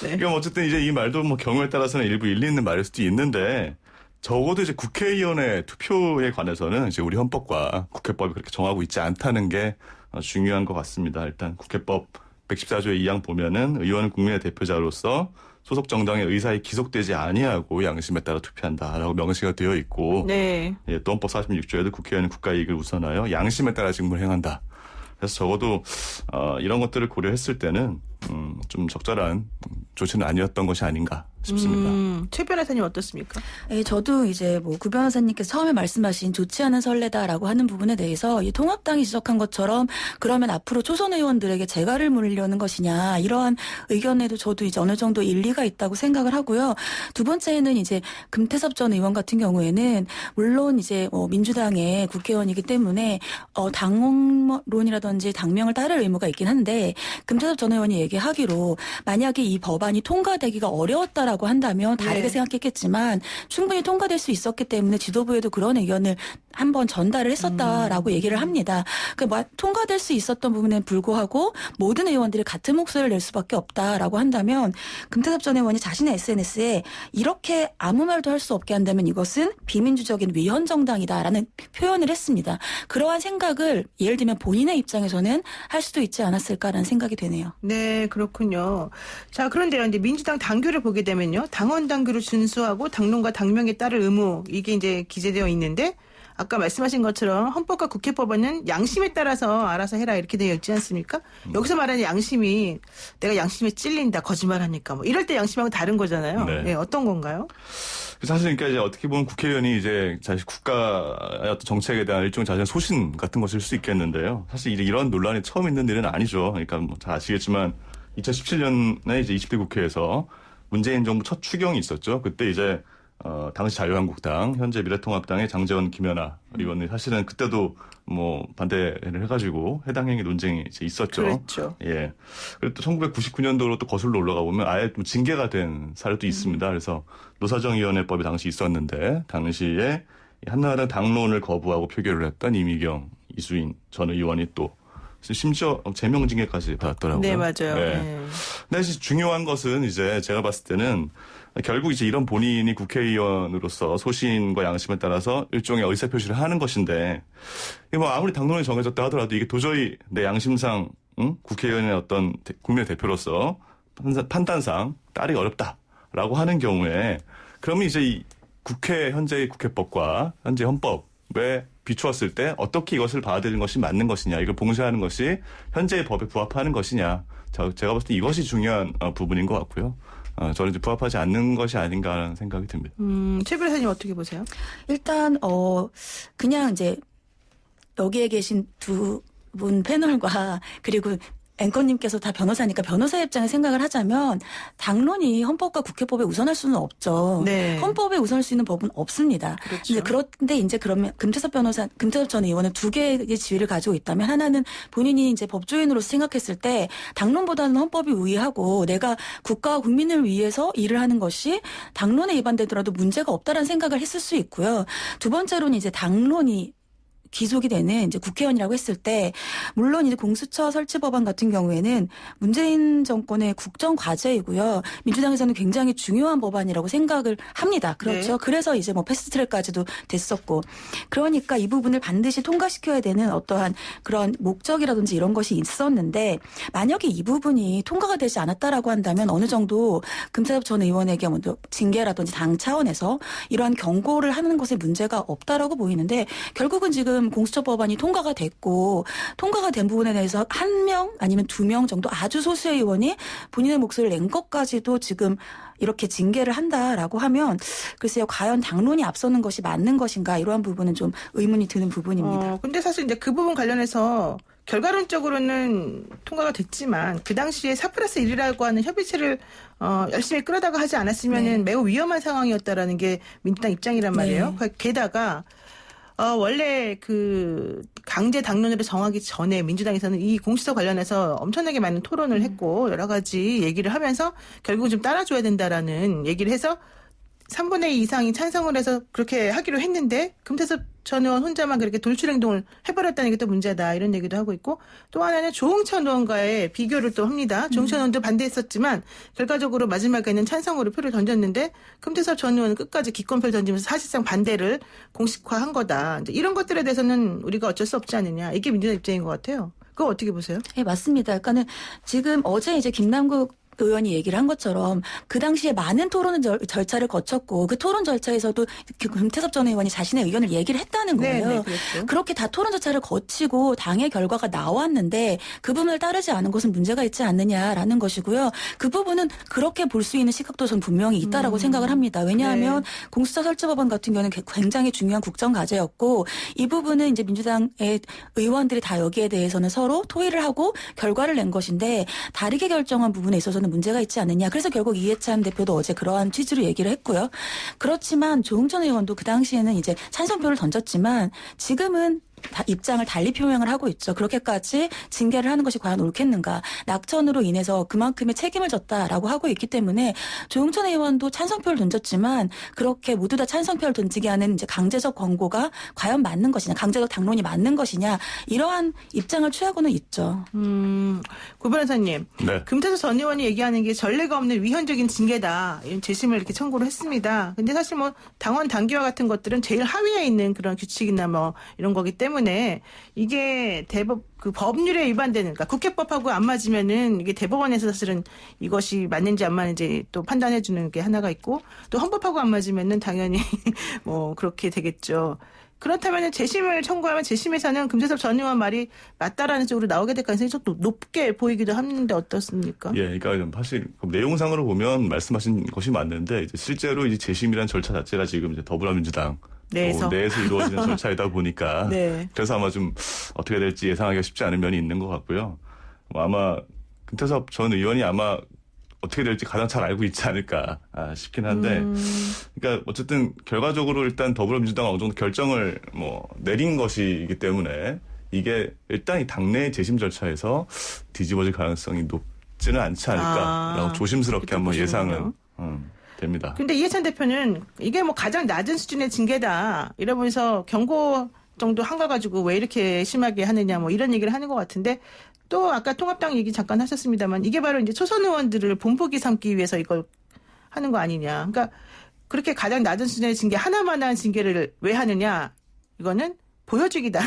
네. 그러니까 어쨌든 이제 이 말도 뭐 경우에 따라서는 일부 일리 있는 말일 수도 있는데 적어도 이제 국회의원의 투표에 관해서는 이제 우리 헌법과 국회법이 그렇게 정하고 있지 않다는 게 중요한 것 같습니다. 일단 국회법 114조의 2항 보면은 의원은 국민의 대표자로서 소속 정당의 의사에 기속되지 아니하고 양심에 따라 투표한다라고 명시가 되어 있고 네. 예, 또 헌법 46조에도 국회의원은 국가 이익을 우선하여 양심에 따라 직무를 행한다. 그래서 적어도 이런 것들을 고려했을 때는 좀 적절한 조치는 아니었던 것이 아닌가 싶습니다. 최 변호사님 어떻습니까? 네, 저도 이제 뭐 구 변호사님께서 처음에 말씀하신 좋지 않은 선례다라고 하는 부분에 대해서 이 통합당이 지적한 것처럼 그러면 앞으로 초선 의원들에게 재갈을 물리려는 것이냐 이러한 의견에도 저도 이제 어느 정도 일리가 있다고 생각을 하고요. 두 번째는 이제 금태섭 전 의원 같은 경우에는 물론 이제 민주당의 국회의원이기 때문에 당론이라든지 당명을 따를 의무가 있긴 한데 금태섭 전 의원이 얘기하기로 만약에 이 법안이 통과되기가 어려웠다라고 한다면 다르게 네. 생각했겠지만 충분히 통과될 수 있었기 때문에 지도부에도 그런 의견을 한번 전달을 했었다라고 얘기를 합니다. 통과될 수 있었던 부분에 불구하고 모든 의원들이 같은 목소리를 낼 수밖에 없다라고 한다면 금태섭 전 의원이 자신의 SNS에 이렇게 아무 말도 할 수 없게 한다면 이것은 비민주적인 위헌정당이다라는 표현을 했습니다. 그러한 생각을 예를 들면 본인의 입장에서는 할 수도 있지 않았을까라는 생각이 되네요. 네, 그렇군요. 자, 그런데요, 이제 민주당 당규를 보게 되면요, 당원 당규를 준수하고 당론과 당명에 따를 의무 이게 이제 기재되어 있는데. 아까 말씀하신 것처럼 헌법과 국회법에는 양심에 따라서 알아서 해라 이렇게 되어 있지 않습니까? 여기서 말하는 양심이 내가 양심에 찔린다 거짓말하니까 뭐 이럴 때 양심하고 다른 거잖아요. 네. 네, 어떤 건가요? 사실 그러니까 이제 어떻게 보면 국회의원이 이제 자신 국가의 어떤 정책에 대한 일종의 자신의 소신 같은 것일 수 있겠는데요. 사실 이런 논란이 처음 있는 일은 아니죠. 그러니까 뭐 다 아시겠지만 2017년에 이제 20대 국회에서 문재인 정부 첫 추경이 있었죠. 그때 이제 당시 자유한국당, 현재 미래통합당의 장제원, 김연아 의원이 사실은 그때도 뭐 반대를 해가지고 해당 행위 논쟁이 이제 있었죠. 그렇죠. 예. 그리고 또 1999년도로 또 거슬러 올라가 보면 아예 또 징계가 된 사례도 있습니다. 그래서 노사정위원회법이 당시 있었는데 당시에 한나라당 당론을 거부하고 표결을 했던 이미경, 이수인 전 의원이 또 심지어 제명 징계까지 받았더라고요. 네, 맞아요. 네. 네. 근데 중요한 것은 이제 제가 봤을 때는 결국 이제 이런 본인이 국회의원으로서 소신과 양심에 따라서 일종의 의사표시를 하는 것인데, 뭐 아무리 당론이 정해졌다 하더라도 이게 도저히 내 양심상, 국회의원의 어떤 국민의 대표로서 판단상 따르기 어렵다라고 하는 경우에, 그러면 이제 이 현재의 국회법과 현재 헌법에 비추었을 때 어떻게 이것을 받아들이는 것이 맞는 것이냐, 이걸 봉쇄하는 것이 현재의 법에 부합하는 것이냐, 제가 봤을 때 이것이 중요한 부분인 것 같고요. 저는 이제 부합하지 않는 것이 아닌가라는 생각이 듭니다. 최 변호사님 어떻게 보세요? 일단 그냥 이제 여기에 계신 두 분 패널과 그리고 앵커님께서 다 변호사니까 변호사의 입장에 생각을 하자면 당론이 헌법과 국회법에 우선할 수는 없죠. 네. 헌법에 우선할 수 있는 법은 없습니다. 그렇죠. 그런데 이제 그러면 금태섭 전 의원은 두 개의 지위를 가지고 있다면 하나는 본인이 이제 법조인으로서 생각했을 때 당론보다는 헌법이 우위하고 내가 국가와 국민을 위해서 일을 하는 것이 당론에 위반되더라도 문제가 없다라는 생각을 했을 수 있고요. 두 번째로는 이제 당론이 기속이 되는 이제 국회의원이라고 했을 때 물론 이제 공수처 설치 법안 같은 경우에는 문재인 정권의 국정 과제이고요. 민주당에서는 굉장히 중요한 법안이라고 생각을 합니다. 그렇죠. 네. 그래서 이제 뭐 패스트트랙까지도 됐었고 그러니까 이 부분을 반드시 통과시켜야 되는 어떠한 그런 목적이라든지 이런 것이 있었는데 만약에 이 부분이 통과가 되지 않았다라고 한다면 어느 정도 금태섭 전 의원에게 먼저 징계라든지 당 차원에서 이러한 경고를 하는 것에 문제가 없다라고 보이는데 결국은 지금 공수처 법안이 통과가 됐고 통과가 된 부분에 대해서 1명 아니면 2명 정도 아주 소수의 의원이 본인의 목소리를 낸 것까지도 지금 이렇게 징계를 한다라고 하면 글쎄요 과연 당론이 앞서는 것이 맞는 것인가 이러한 부분은 좀 의문이 드는 부분입니다. 근데 사실 이제 그 부분 관련해서 결과론적으로는 통과가 됐지만 그 당시에 4+1이라고 하는 협의체를 열심히 끌어다가 하지 않았으면은 네. 매우 위험한 상황이었다라는 게 민주당 입장이란 말이에요. 네. 게다가 원래 그 강제 당론으로 정하기 전에 민주당에서는 이 공수처 관련해서 엄청나게 많은 토론을 했고 여러 가지 얘기를 하면서 결국 좀 따라줘야 된다라는 얘기를 해서 3분의 2 이상이 찬성을 해서 그렇게 하기로 했는데 금태섭 전 의원 혼자만 그렇게 돌출 행동을 해버렸다는 게 또 문제다 이런 얘기도 하고 있고 또 하나는 조홍천 의원과의 비교를 또 합니다. 조홍천 의원도 반대했었지만 결과적으로 마지막에는 찬성으로 표를 던졌는데 금태섭 전 의원은 끝까지 기권표를 던지면서 사실상 반대를 공식화한 거다. 이제 이런 것들에 대해서는 우리가 어쩔 수 없지 않느냐. 이게 민주당 입장인 것 같아요. 그거 어떻게 보세요? 네, 맞습니다. 그러니까는 지금 어제 이제 김남국 의원이 얘기를 한 것처럼 그 당시에 많은 토론 절차를 거쳤고 그 토론 절차에서도 금태섭 전 의원이 자신의 의견을 얘기를 했다는 거예요. 네, 그렇죠. 그렇게 다 토론 절차를 거치고 당의 결과가 나왔는데 그 부분을 따르지 않은 것은 문제가 있지 않느냐라는 것이고요. 그 부분은 그렇게 볼 수 있는 시각도 전 분명히 있다라고 생각을 합니다. 왜냐하면 공수처 설치 법안 같은 경우는 굉장히 중요한 국정 과제였고 이 부분은 이제 민주당의 의원들이 다 여기에 대해서는 서로 토의를 하고 결과를 낸 것인데 다르게 결정한 부분에 있어서는 문제가 있지 않느냐. 그래서 결국 이해찬 대표도 어제 그러한 취지로 얘기를 했고요. 그렇지만 조홍천 의원도 그 당시에는 이제 찬성표를 던졌지만 지금은 입장을 달리 표명을 하고 있죠. 그렇게까지 징계를 하는 것이 과연 옳겠는가. 낙천으로 인해서 그만큼의 책임을 졌다라고 하고 있기 때문에 조홍천 의원도 찬성표를 던졌지만 그렇게 모두 다 찬성표를 던지게 하는 이제 강제적 권고가 과연 맞는 것이냐. 강제적 당론이 맞는 것이냐. 이러한 입장을 취하고는 있죠. 고 변호사님. 네. 금태섭 전 의원이 얘기하는 게 전례가 없는 위헌적인 징계다. 이런 재심을 이렇게 청구를 했습니다. 근데 사실 뭐 당원 당규와 같은 것들은 제일 하위에 있는 그런 규칙이나 뭐 이런 거기 때문에 이게 그 법률에 위반되는, 그러니까 국회법하고 안 맞으면은 이게 대법원에서 사실은 이것이 맞는지 안 맞는지 또 판단해 주는 게 하나가 있고 또 헌법하고 안 맞으면은 당연히 뭐 그렇게 되겠죠. 그렇다면 재심을 청구하면 재심에서는 금태섭 전 의원 말이 맞다라는 쪽으로 나오게 될 가능성이 좀 높게 보이기도 하는데 어떻습니까? 예, 그러니까 사실 내용상으로 보면 말씀하신 것이 맞는데 이제 실제로 이제 재심이란 절차 자체가 지금 이제 더불어민주당 내에서 이루어지는 절차이다 보니까 네. 그래서 아마 좀 어떻게 될지 예상하기가 쉽지 않은 면이 있는 것 같고요. 아마 금태섭 전 의원이 아마 어떻게 될지 가장 잘 알고 있지 않을까 싶긴 한데, 그러니까 어쨌든 결과적으로 일단 더불어민주당은 어느 정도 결정을 내린 것이기 때문에 이게 일단 이 당내 재심 절차에서 뒤집어질 가능성이 높지는 않지 않을까라고 조심스럽게 한번 예상은 됩니다. 근데 이해찬 대표는 이게 뭐 가장 낮은 수준의 징계다 이러면서 경고 정도 한 거 가지고 왜 이렇게 심하게 하느냐 뭐 이런 얘기를 하는 것 같은데 또 아까 통합당 얘기 잠깐 하셨습니다만 이게 바로 이제 초선 의원들을 본보기 삼기 위해서 이걸 하는 거 아니냐. 그러니까 그렇게 가장 낮은 수준의 징계 하나만한 징계를 왜 하느냐. 이거는 보여주기다.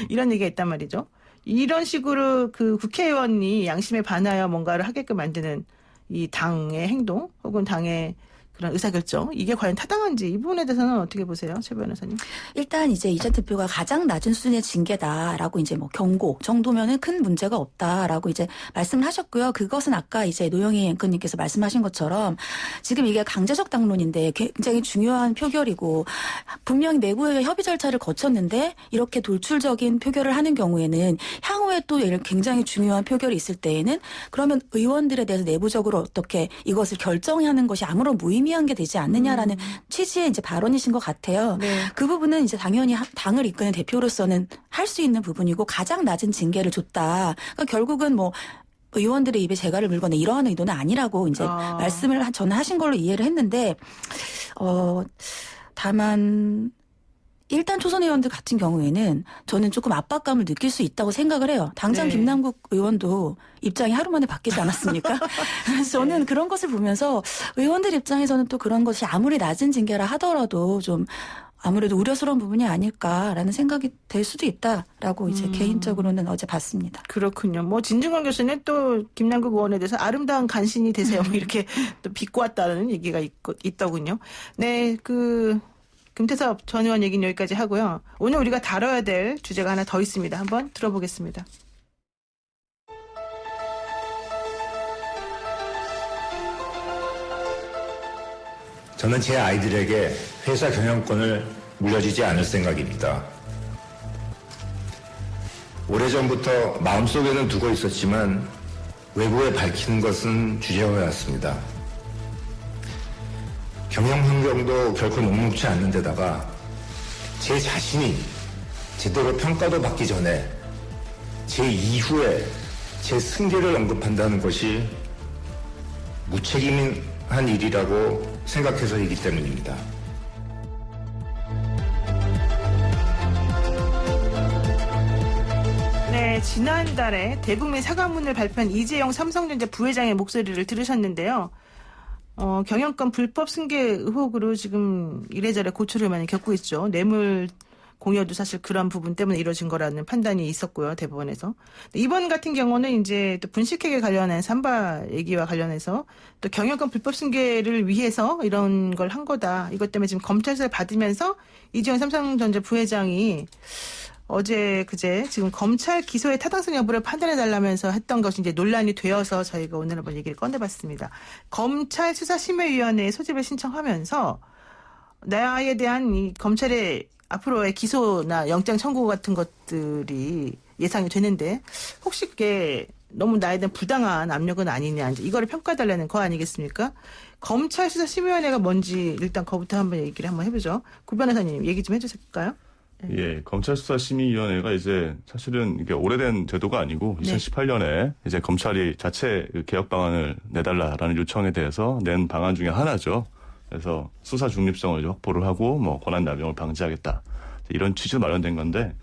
이런 얘기가 있단 말이죠. 이런 식으로 그 국회의원이 양심에 반하여 뭔가를 하게끔 만드는 이 당의 행동 혹은 당의 그런 의사결정 이게 과연 타당한지 이 부분에 대해서는 어떻게 보세요, 최 변호사님? 일단 이제 이전 대표가 가장 낮은 수준의 징계다라고 이제 뭐 경고 정도면은 큰 문제가 없다라고 이제 말씀을 하셨고요. 그것은 아까 이제 노영희 앵커님께서 말씀하신 것처럼 지금 이게 강제적 당론인데 굉장히 중요한 표결이고 분명히 내부의 협의 절차를 거쳤는데 이렇게 돌출적인 표결을 하는 경우에는 향후에 또 굉장히 중요한 표결이 있을 때에는 그러면 의원들에 대해서 내부적으로 어떻게 이것을 결정하는 것이 아무런 무의미한 게 되지 않느냐라는 취지의 이제 발언이신 것 같아요. 네. 그 부분은 이제 당연히 당을 이끄는 대표로서는 할 수 있는 부분이고 가장 낮은 징계를 줬다. 그러니까 결국은 뭐 의원들의 입에 재갈을 물거나 이러한 의도는 아니라고 이제 말씀을 저는 하신 걸로 이해를 했는데 다만 일단 초선 의원들 같은 경우에는 저는 조금 압박감을 느낄 수 있다고 생각을 해요. 당장 네. 김남국 의원도 입장이 하루 만에 바뀌지 않았습니까? 그래서 저는 그런 것을 보면서 의원들 입장에서는 또 그런 것이 아무리 낮은 징계라 하더라도 좀 아무래도 우려스러운 부분이 아닐까라는 생각이 될 수도 있다라고 이제 개인적으로는 어제 봤습니다. 그렇군요. 뭐 진중권 교수는 또 김남국 의원에 대해서 아름다운 간신이 되세요. 뭐 이렇게 또 비꼬았다는 얘기가 있더군요. 네, 금태섭 전 의원 얘기는 여기까지 하고요. 오늘 우리가 다뤄야 될 주제가 하나 더 있습니다. 한번 들어보겠습니다. 저는 제 아이들에게 회사 경영권을 물려주지 않을 생각입니다. 오래전부터 마음속에는 두고 있었지만 외부에 밝히는 것은 주저해왔습니다. 경영 환경도 결코 녹록지 않는 데다가 제 자신이 제대로 평가도 받기 전에 제 이후에 제 승계를 언급한다는 것이 무책임한 일이라고 생각해서이기 때문입니다. 네, 지난달에 대국민 사과문을 발표한 이재용 삼성전자 부회장의 목소리를 들으셨는데요. 경영권 불법 승계 의혹으로 지금 이래저래 고초를 많이 겪고 있죠. 뇌물 공여도 사실 그런 부분 때문에 이루어진 거라는 판단이 있었고요, 대법원에서. 이번 같은 경우는 이제 또 분식회계 관련한 삼바 얘기와 관련해서 또 경영권 불법 승계를 위해서 이런 걸 한 거다. 이것 때문에 지금 검찰 수사를 받으면서 이재용 삼성전자 부회장이 어제 그제 지금 검찰 기소의 타당성 여부를 판단해달라면서 했던 것이 이제 논란이 되어서 저희가 오늘 한번 얘기를 꺼내봤습니다. 검찰 수사심의위원회에 소집을 신청하면서 나에 대한 이 검찰의 앞으로의 기소나 영장 청구 같은 것들이 예상이 되는데 혹시 그게 너무 나에 대한 부당한 압력은 아니냐 이제 이거를 평가해달라는 거 아니겠습니까? 검찰 수사심의위원회가 뭔지 일단 그거부터 한번 얘기를 한번 해보죠. 구 변호사님 얘기 좀 해주실까요? 예, 검찰수사심의위원회가 이제 사실은 이게 오래된 제도가 아니고 2018년에 이제 검찰이 자체 개혁 방안을 내달라라는 요청에 대해서 낸 방안 중에 하나죠. 그래서 수사 중립성을 확보를 하고 뭐 권한 남용을 방지하겠다 이런 취지로 마련된 건데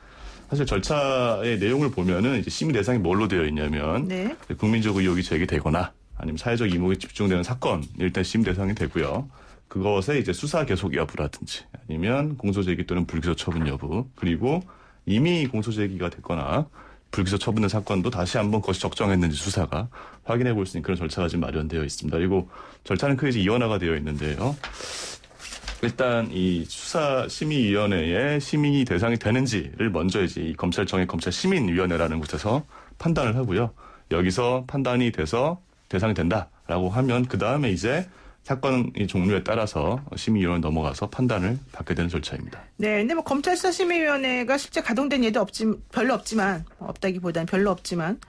사실 절차의 내용을 보면은 이제 심의 대상이 뭘로 되어 있냐면 네. 국민적 의혹이 제기되거나 아니면 사회적 이목이 집중되는 사건 일단 심의 대상이 되고요. 그것에 이제 수사 계속 여부라든지 아니면 공소제기 또는 불기소 처분 여부 그리고 이미 공소제기가 됐거나 불기소 처분된 사건도 다시 한번 그것이 적정했는지 수사가 확인해 볼 수 있는 그런 절차가 지금 마련되어 있습니다. 그리고 절차는 크게 이제 이원화가 되어 있는데요. 일단 이 수사심의위원회의 심의 대상이 되는지를 먼저 이제 이 검찰청의 검찰시민위원회라는 곳에서 판단을 하고요. 여기서 판단이 돼서 대상이 된다라고 하면 그 다음에 이제 사건의 종류에 따라서 심의위원회 넘어가서 판단을 받게 되는 절차입니다. 네, 근데 뭐 검찰 수사심의위원회가 실제 가동된 예도 별로 없지만 없다기보다는 별로 없지만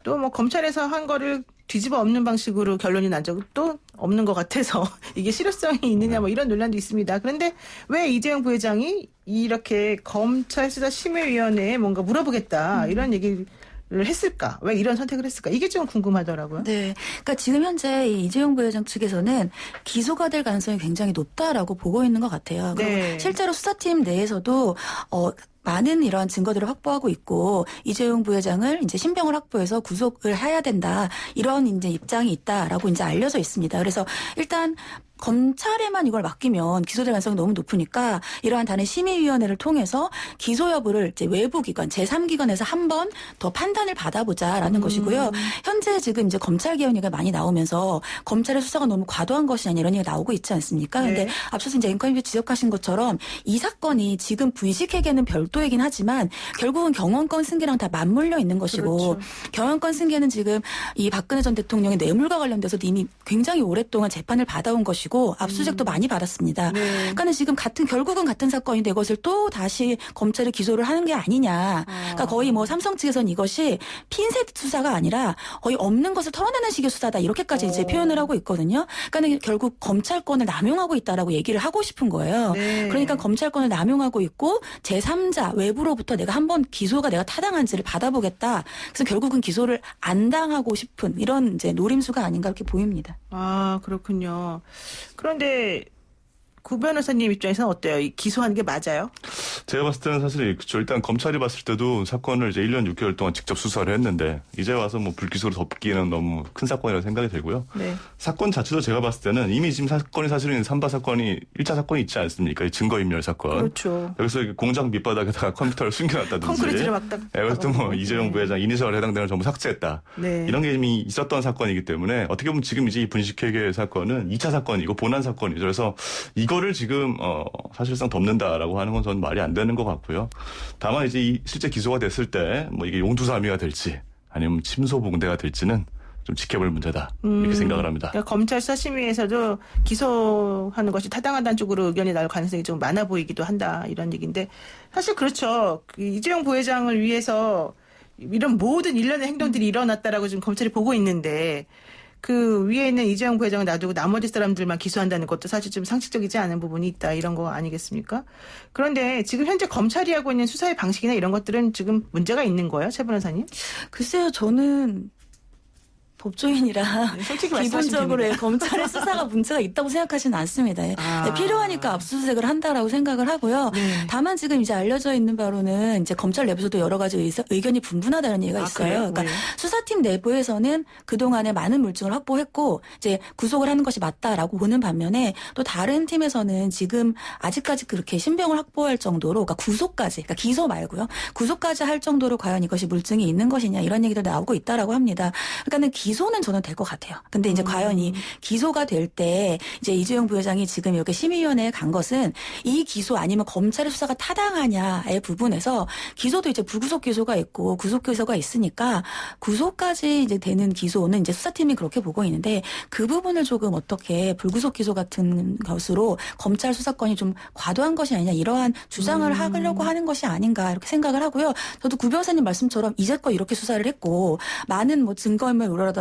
또 뭐 검찰에서 한 거를 뒤집어 엎는 방식으로 결론이 난 적은 또 없는 것 같아서 이게 실효성이 있느냐 뭐 이런 논란도 있습니다. 그런데 왜 이재용 부회장이 이렇게 검찰 수사심의위원회에 뭔가 물어보겠다 이런 얘기를 했을까? 왜 이런 선택을 했을까? 이게 좀 궁금하더라고요. 네. 그러니까 지금 현재 이 이재용 부회장 측에서는 기소가 될 가능성이 굉장히 높다라고 보고 있는 것 같아요. 그리고 네. 실제로 수사팀 내에서도 많은 이러한 증거들을 확보하고 있고 이재용 부회장을 이제 신병을 확보해서 구속을 해야 된다. 이런 이제 입장이 있다라고 이제 알려져 있습니다. 그래서 일단 검찰에만 이걸 맡기면 기소될 가능성이 너무 높으니까 이러한 다른 심의위원회를 통해서 기소 여부를 이제 외부 기관, 제3기관에서 한 번 더 판단을 받아보자라는 것이고요. 현재 지금 이제 검찰 개혁 얘기가 많이 나오면서 검찰의 수사가 너무 과도한 것이 아니라 이런 얘기가 나오고 있지 않습니까? 그런데 네. 앞서서 이제 앵커님도 지적하신 것처럼 이 사건이 지금 분식회계는 별도이긴 하지만 결국은 경원권 승계랑 다 맞물려 있는 것이고 그렇죠. 경원권 승계는 지금 이 박근혜 전 대통령의 뇌물과 관련돼서 이미 굉장히 오랫동안 재판을 받아온 것이고 압수수색도 많이 받았습니다. 네. 그러니까 지금 결국은 같은 사건인데 이것을 또 다시 검찰이 기소를 하는 게 아니냐. 그러니까 거의 뭐 삼성 측에서는 이것이 핀셋 수사가 아니라 거의 없는 것을 털어내는 식의 수사다. 이렇게까지 이제 표현을 하고 있거든요. 그러니까 결국 검찰권을 남용하고 있다라고 얘기를 하고 싶은 거예요. 네. 그러니까 검찰권을 남용하고 있고 제3자 외부로부터 내가 한번 기소가 내가 타당한지를 받아보겠다. 그래서 결국은 기소를 안 당하고 싶은 이런 이제 노림수가 아닌가 이렇게 보입니다. 아, 그렇군요. 그런데 구 변호사님 입장에서는 어때요? 이 기소하는 게 맞아요? 제가 봤을 때는 사실 그렇죠. 일단 검찰이 봤을 때도 사건을 이제 1년 6개월 동안 직접 수사를 했는데 이제 와서 뭐 불기소로 덮기는 너무 큰 사건이라고 생각이 들고요. 네. 사건 자체도 제가 봤을 때는 이미 지금 사건이 사실은 3바 사건이 1차 사건이 있지 않습니까? 이 증거인멸 사건. 그렇죠. 여기서 공장 밑바닥에다가 컴퓨터를 숨겨놨다든지. 콘크리트를 막 딱. 그것도 뭐 박아놓고. 이재용 부회장 이니셜에 해당되는 걸 전부 삭제했다. 네. 이런 게 이미 있었던 사건이기 때문에 어떻게 보면 지금 이제 이 분식회계 사건은 2차 사건이고 본안 사건이죠. 그래서 이거를 지금 사실상 덮는다라고 하는 건 저는 말이 안 되는 것 같고요. 다만 이제 실제 기소가 됐을 때 뭐 이게 용두사미가 될지 아니면 침소봉대가 될지는 좀 지켜볼 문제다 이렇게 생각을 합니다. 그러니까 검찰 수사심의에서도 기소하는 것이 타당하다는 쪽으로 의견이 나올 가능성이 좀 많아 보이기도 한다 이런 얘기인데 사실 그렇죠. 그 이재용 부회장을 위해서 이런 모든 일련의 행동들이 일어났다라고 지금 검찰이 보고 있는데 그 위에 있는 이재용 부회장을 놔두고 나머지 사람들만 기소한다는 것도 사실 좀 상식적이지 않은 부분이 있다 이런 거 아니겠습니까? 그런데 지금 현재 검찰이 하고 있는 수사의 방식이나 이런 것들은 지금 문제가 있는 거예요, 최 변호사님? 글쎄요, 저는 법조인이라 네, 솔직히 말씀하시면 기본적으로 됩니다. 검찰의 수사가 문제가 있다고 생각하지는 않습니다. 아. 필요하니까 압수수색을 한다라고 생각을 하고요. 네. 다만 지금 이제 알려져 있는 바로는 이제 검찰 내부에서도 여러 가지 의견이 분분하다는 얘기가 아, 있어요. 그래요? 그러니까 네. 수사팀 내부에서는 그동안에 많은 물증을 확보했고 이제 구속을 하는 것이 맞다라고 보는 반면에 또 다른 팀에서는 지금 아직까지 그렇게 신병을 확보할 정도로 그러니까 구속까지 그러니까 기소 말고요. 구속까지 할 정도로 과연 이것이 물증이 있는 것이냐 이런 얘기도 나오고 있다라고 합니다. 그러니까는 기소는 저는 될 것 같아요. 근데 이제 과연 이 기소가 될 때 이제 이재용 부회장이 지금 이렇게 심의위원회에 간 것은 이 기소 아니면 검찰의 수사가 타당하냐의 부분에서 기소도 이제 불구속 기소가 있고 구속 기소가 있으니까 구속까지 이제 되는 기소는 이제 수사팀이 그렇게 보고 있는데 그 부분을 조금 어떻게 불구속 기소 같은 것으로 검찰 수사권이 좀 과도한 것이 아니냐 이러한 주장을 하려고 하는 것이 아닌가 이렇게 생각을 하고요. 저도 구 변호사님 말씀처럼 이제껏 이렇게 수사를 했고 많은 뭐 증거인멸 우려라든지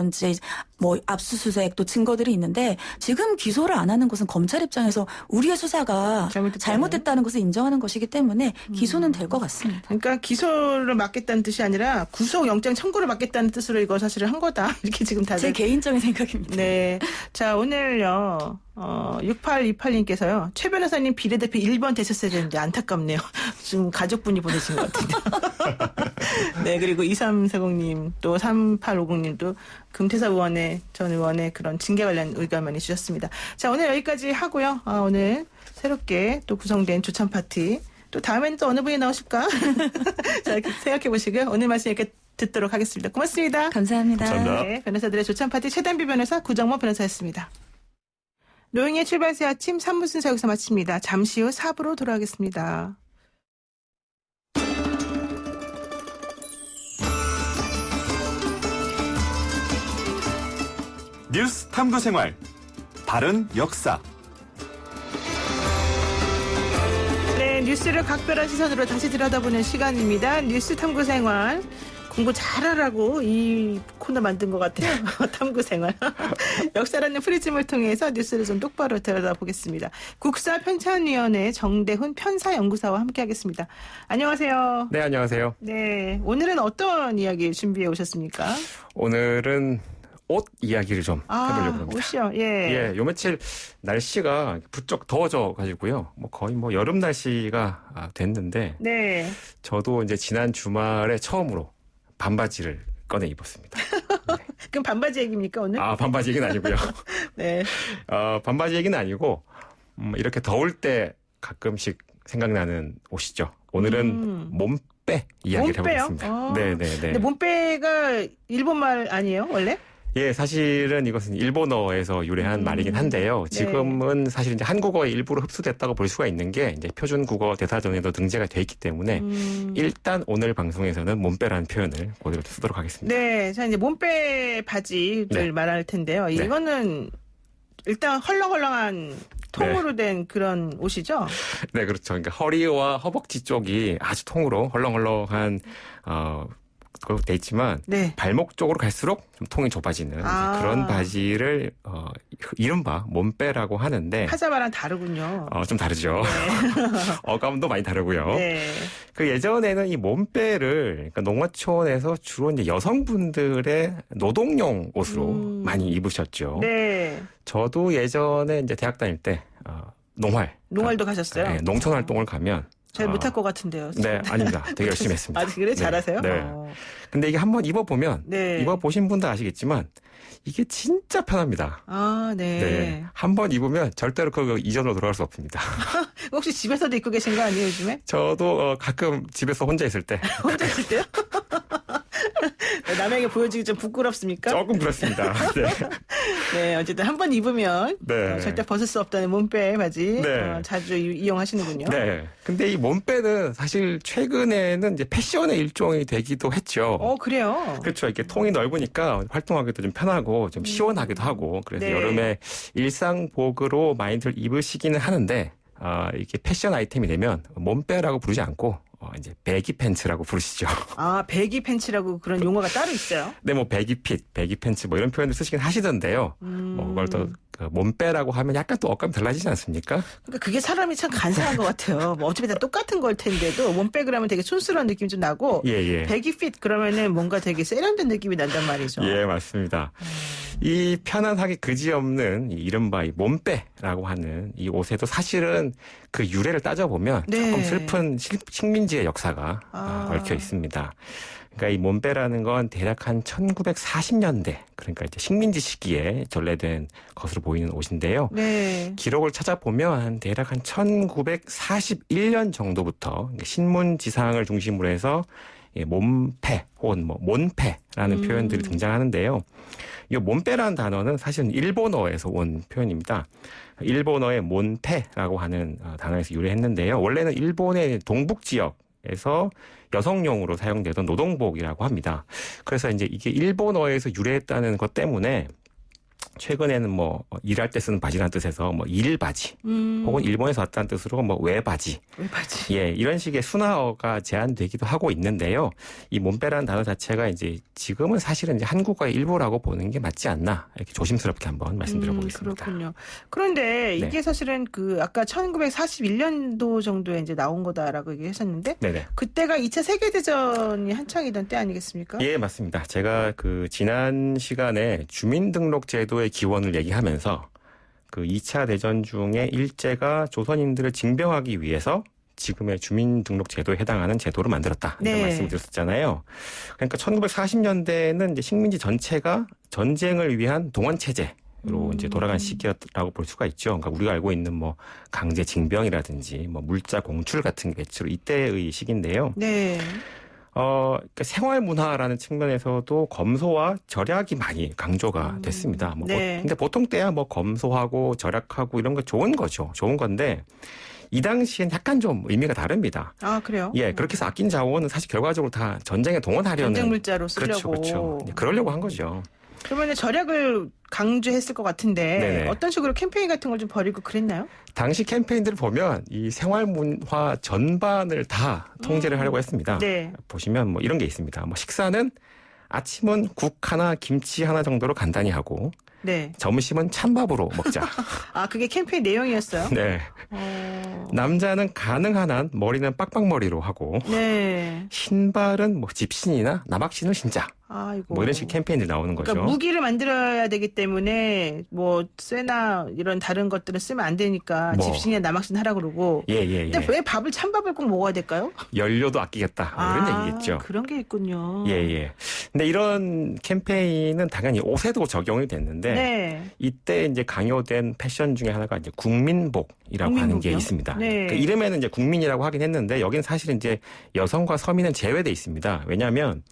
뭐 압수수색 또 증거들이 있는데 지금 기소를 안 하는 것은 검찰 입장에서 우리의 수사가 잘못됐다는 것을 인정하는 것이기 때문에 기소는 될 것 같습니다. 그러니까 기소를 막겠다는 뜻이 아니라 구속영장 청구를 막겠다는 뜻으로 이거 사실은 한 거다. 이렇게 지금 다들. 제 개인적인 생각입니다. 네. 자, 오늘요. 6828님께서요. 최 변호사님 비례대표 1번 되셨어야 되는데 안타깝네요. 지금 가족분이 보내신 것 같은데. 네. 그리고 2340님 또 3850님도 금태사 의원의 전 의원의 그런 징계 관련 의견 많이 주셨습니다. 자, 오늘 여기까지 하고요. 오늘 새롭게 또 구성된 조찬 파티. 또 다음에는 또 어느 분이 나오실까? 자, 이렇게 생각해 보시고요. 오늘 말씀 이렇게 듣도록 하겠습니다. 고맙습니다. 감사합니다. 감사합니다. 네, 변호사들의 조찬 파티 최단비 변호사 구정모 변호사였습니다. 노영희의 출발새 아침 3부 순서 여기서 마칩니다. 잠시 후 4부로 돌아가겠습니다. 뉴스 탐구 생활 바른 역사. 네, 뉴스를 각별한 시선으로 다시 들여다보는 시간입니다. 뉴스 탐구 생활. 공부 잘하라고 이 코너 만든 것 같아요. 탐구 생활. 역사라는 프리즘을 통해서 뉴스를 좀 똑바로 들여다보겠습니다. 국사편찬위원회 정대훈 편사연구사와 함께하겠습니다. 안녕하세요. 네, 안녕하세요. 네, 오늘은 어떤 이야기 준비해 오셨습니까? 오늘은 옷 이야기를 좀 해보려고 합니다. 옷이요. 예. 예, 요 며칠 날씨가 부쩍 더워져 가지고요. 뭐 거의 뭐 여름 날씨가 됐는데 네. 저도 이제 지난 주말에 처음으로 반바지를 꺼내 입었습니다. 네. 그럼 반바지 얘기입니까 오늘? 반바지 얘기는 아니고요. 네. 반바지 얘기는 아니고 이렇게 더울 때 가끔씩 생각나는 옷이죠. 오늘은 몸빼 이야기를 몸빼요? 해보겠습니다. 네네네. 근데 몸빼가 일본말 아니에요 원래? 예, 사실은 이것은 일본어에서 유래한 말이긴 한데요. 지금은 사실 이제 한국어에 일부러 흡수됐다고 볼 수가 있는 게 이제 표준 국어 대사전에도 등재가 돼 있기 때문에 일단 오늘 방송에서는 몸빼라는 표현을 그대로 쓰도록 하겠습니다. 네, 자 이제 몸빼 바지를 네. 말할 텐데요. 이거는 일단 헐렁헐렁한 통으로 된 그런 옷이죠. 네, 그렇죠. 그러니까 허리와 허벅지 쪽이 아주 통으로 헐렁헐렁한 그렇게 돼 있지만 네. 발목 쪽으로 갈수록 좀 통이 좁아지는 그런 바지를 이른바 몸빼라고 하는데 파자마랑 다르군요. 좀 다르죠. 네. 어감도 많이 다르고요. 네. 그 예전에는 이 몸빼를 그러니까 농어촌에서 주로 이제 여성분들의 노동용 옷으로 많이 입으셨죠. 네. 저도 예전에 이제 대학 다닐 때 농활도 가셨어요? 네, 농촌 활동을 가면 잘 못할 것 같은데요. 네, 아닙니다. 되게 열심히 했습니다. 아, 그래? 잘하세요? 네. 근데 이게 한번 입어보면, 네. 입어보신 분도 아시겠지만, 이게 진짜 편합니다. 아, 네. 한번 입으면 절대로 그 이전으로 돌아갈 수 없습니다. 혹시 집에서도 입고 계신 거 아니에요, 요즘에? 저도 가끔 집에서 혼자 있을 때. 혼자 있을 때요? 남에게 보여주기 좀 부끄럽습니까? 조금 그렇습니다. 네. 네, 어쨌든 한 번 입으면 네. 절대 벗을 수 없다는 몸빼 바지 네. 자주 이용하시는군요. 네. 근데 이 몸빼는 사실 최근에는 이제 패션의 일종이 되기도 했죠. 그래요? 그렇죠. 이렇게 통이 넓으니까 활동하기도 좀 편하고 좀 시원하기도 하고 그래서 네. 여름에 일상복으로 많이들 입으시기는 하는데 이렇게 패션 아이템이 되면 몸빼라고 부르지 않고 이제 배기 팬츠라고 부르시죠. 아, 배기 팬츠라고 그런 용어가 따로 있어요? 네, 뭐 배기핏, 배기 팬츠 뭐 이런 표현을 쓰시긴 하시던데요. 뭐 그걸 또 몸빼라고 하면 약간 또 어감이 달라지지 않습니까? 그러니까 그게 사람이 참 간사한 것 같아요. 뭐 어차피 다 똑같은 걸 텐데도 몸빼 그러면 되게 촌스러운 느낌이 좀 나고 예. 배기 핏 그러면은 뭔가 되게 세련된 느낌이 난단 말이죠. 예, 맞습니다. 이 편안하게 그지없는 이 이른바 이 몸빼라고 하는 이 옷에도 사실은 그 유래를 따져보면 조금 슬픈 식민지의 역사가 얽혀 있습니다. 그러니까 이 몸빼라는 건 대략 한 1940년대 그러니까 이제 식민지 시기에 전래된 것으로 보이는 옷인데요. 네. 기록을 찾아보면 대략 한 1941년 정도부터 신문지상을 중심으로 해서 몸빼 혹은 뭐 몬빼라는 표현들이 등장하는데요. 이 몸빼라는 단어는 사실은 일본어에서 온 표현입니다. 일본어의 몬빼라고 하는 단어에서 유래했는데요. 원래는 일본의 동북 지역에서 여성용으로 사용되던 노동복이라고 합니다. 그래서 이제 이게 일본어에서 유래했다는 것 때문에 최근에는 뭐 일할 때 쓰는 바지라는 뜻에서 뭐 일바지 혹은 일본에서 왔다는 뜻으로 뭐 외바지 예 이런 식의 순화어가 제한되기도 하고 있는데요. 이 몸빼라는 단어 자체가 이제 지금은 사실은 이제 한국어의 일부라고 보는 게 맞지 않나 이렇게 조심스럽게 한번 말씀드려보겠습니다. 그렇군요. 그런데 이게 사실은 그 아까 1941년도 정도에 이제 나온 거다라고 얘기했었는데 네네. 그때가 2차 세계대전이 한창이던 때 아니겠습니까? 예 맞습니다. 제가 그 지난 시간에 주민등록제도의 기원을 얘기하면서 그 2차 대전 중에 일제가 조선인들을 징병하기 위해서 지금의 주민등록제도에 해당하는 제도를 만들었다. 이런 말씀을 드렸었잖아요. 그러니까 1940년대에는 이제 식민지 전체가 전쟁을 위한 동원체제로 이제 돌아간 시기였다고 볼 수가 있죠. 그러니까 우리가 알고 있는 뭐 강제 징병이라든지 뭐 물자 공출 같은 게 주로 이때의 시기인데요. 네. 그러니까 생활 문화라는 측면에서도 검소와 절약이 많이 강조가 됐습니다. 뭐 근데 보통 때야 뭐 검소하고 절약하고 이런 거 좋은 거죠. 좋은 건데 이 당시엔 약간 좀 의미가 다릅니다. 아, 그래요? 예, 그렇게 해서 아낀 자원은 사실 결과적으로 다 전쟁에 동원하려는 전쟁 물자로 쓰려고. 그렇죠. 그러려고 한 거죠. 그러면 절약을 강조했을 것 같은데 네네. 어떤 식으로 캠페인 같은 걸 좀 벌이고 그랬나요? 당시 캠페인들을 보면 이 생활문화 전반을 다 통제를 하려고 했습니다. 네. 보시면 뭐 이런 게 있습니다. 뭐 식사는 아침은 국 하나, 김치 하나 정도로 간단히 하고 네. 점심은 찬밥으로 먹자. 아, 그게 캠페인 내용이었어요? 네. 남자는 가능한 한 머리는 빡빡머리로 하고 네. 신발은 뭐 집신이나 남학신을 신자. 아이고. 뭐 이런 식의 캠페인들이 나오는 거죠. 그러니까 무기를 만들어야 되기 때문에 뭐 쇠나 이런 다른 것들은 쓰면 안 되니까 뭐. 집신이나 남학신 하라 그러고. 예. 근데 왜 찬밥을 꼭 먹어야 될까요? 연료도 아끼겠다. 뭐 이런 얘기겠죠. 그런 게 있군요. 예. 근데 이런 캠페인은 당연히 옷에도 적용이 됐는데 네. 이때 이제 강요된 패션 중에 하나가 이제 국민복이라고 하는 게 국민복이요? 있습니다. 네. 그러니까 이름에는 이제 국민이라고 하긴 했는데 여기는 사실 이제 여성과 서민은 제외돼 있습니다. 왜냐하면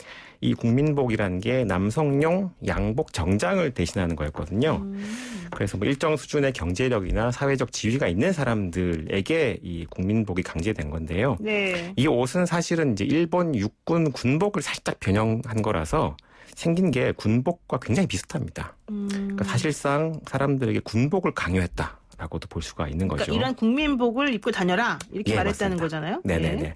이 국민복이라는 게 남성용 양복 정장을 대신하는 거였거든요. 그래서 뭐 일정 수준의 경제력이나 사회적 지위가 있는 사람들에게 이 국민복이 강제된 건데요. 네. 이 옷은 사실은 이제 일본 육군 군복을 살짝 변형한 거라서 생긴 게 군복과 굉장히 비슷합니다. 그러니까 사실상 사람들에게 군복을 강요했다. 라고도 볼 수가 있는 거죠. 그러니까 이런 국민복을 입고 다녀라 이렇게 예, 말했다는 맞습니다. 거잖아요. 네네네. 네.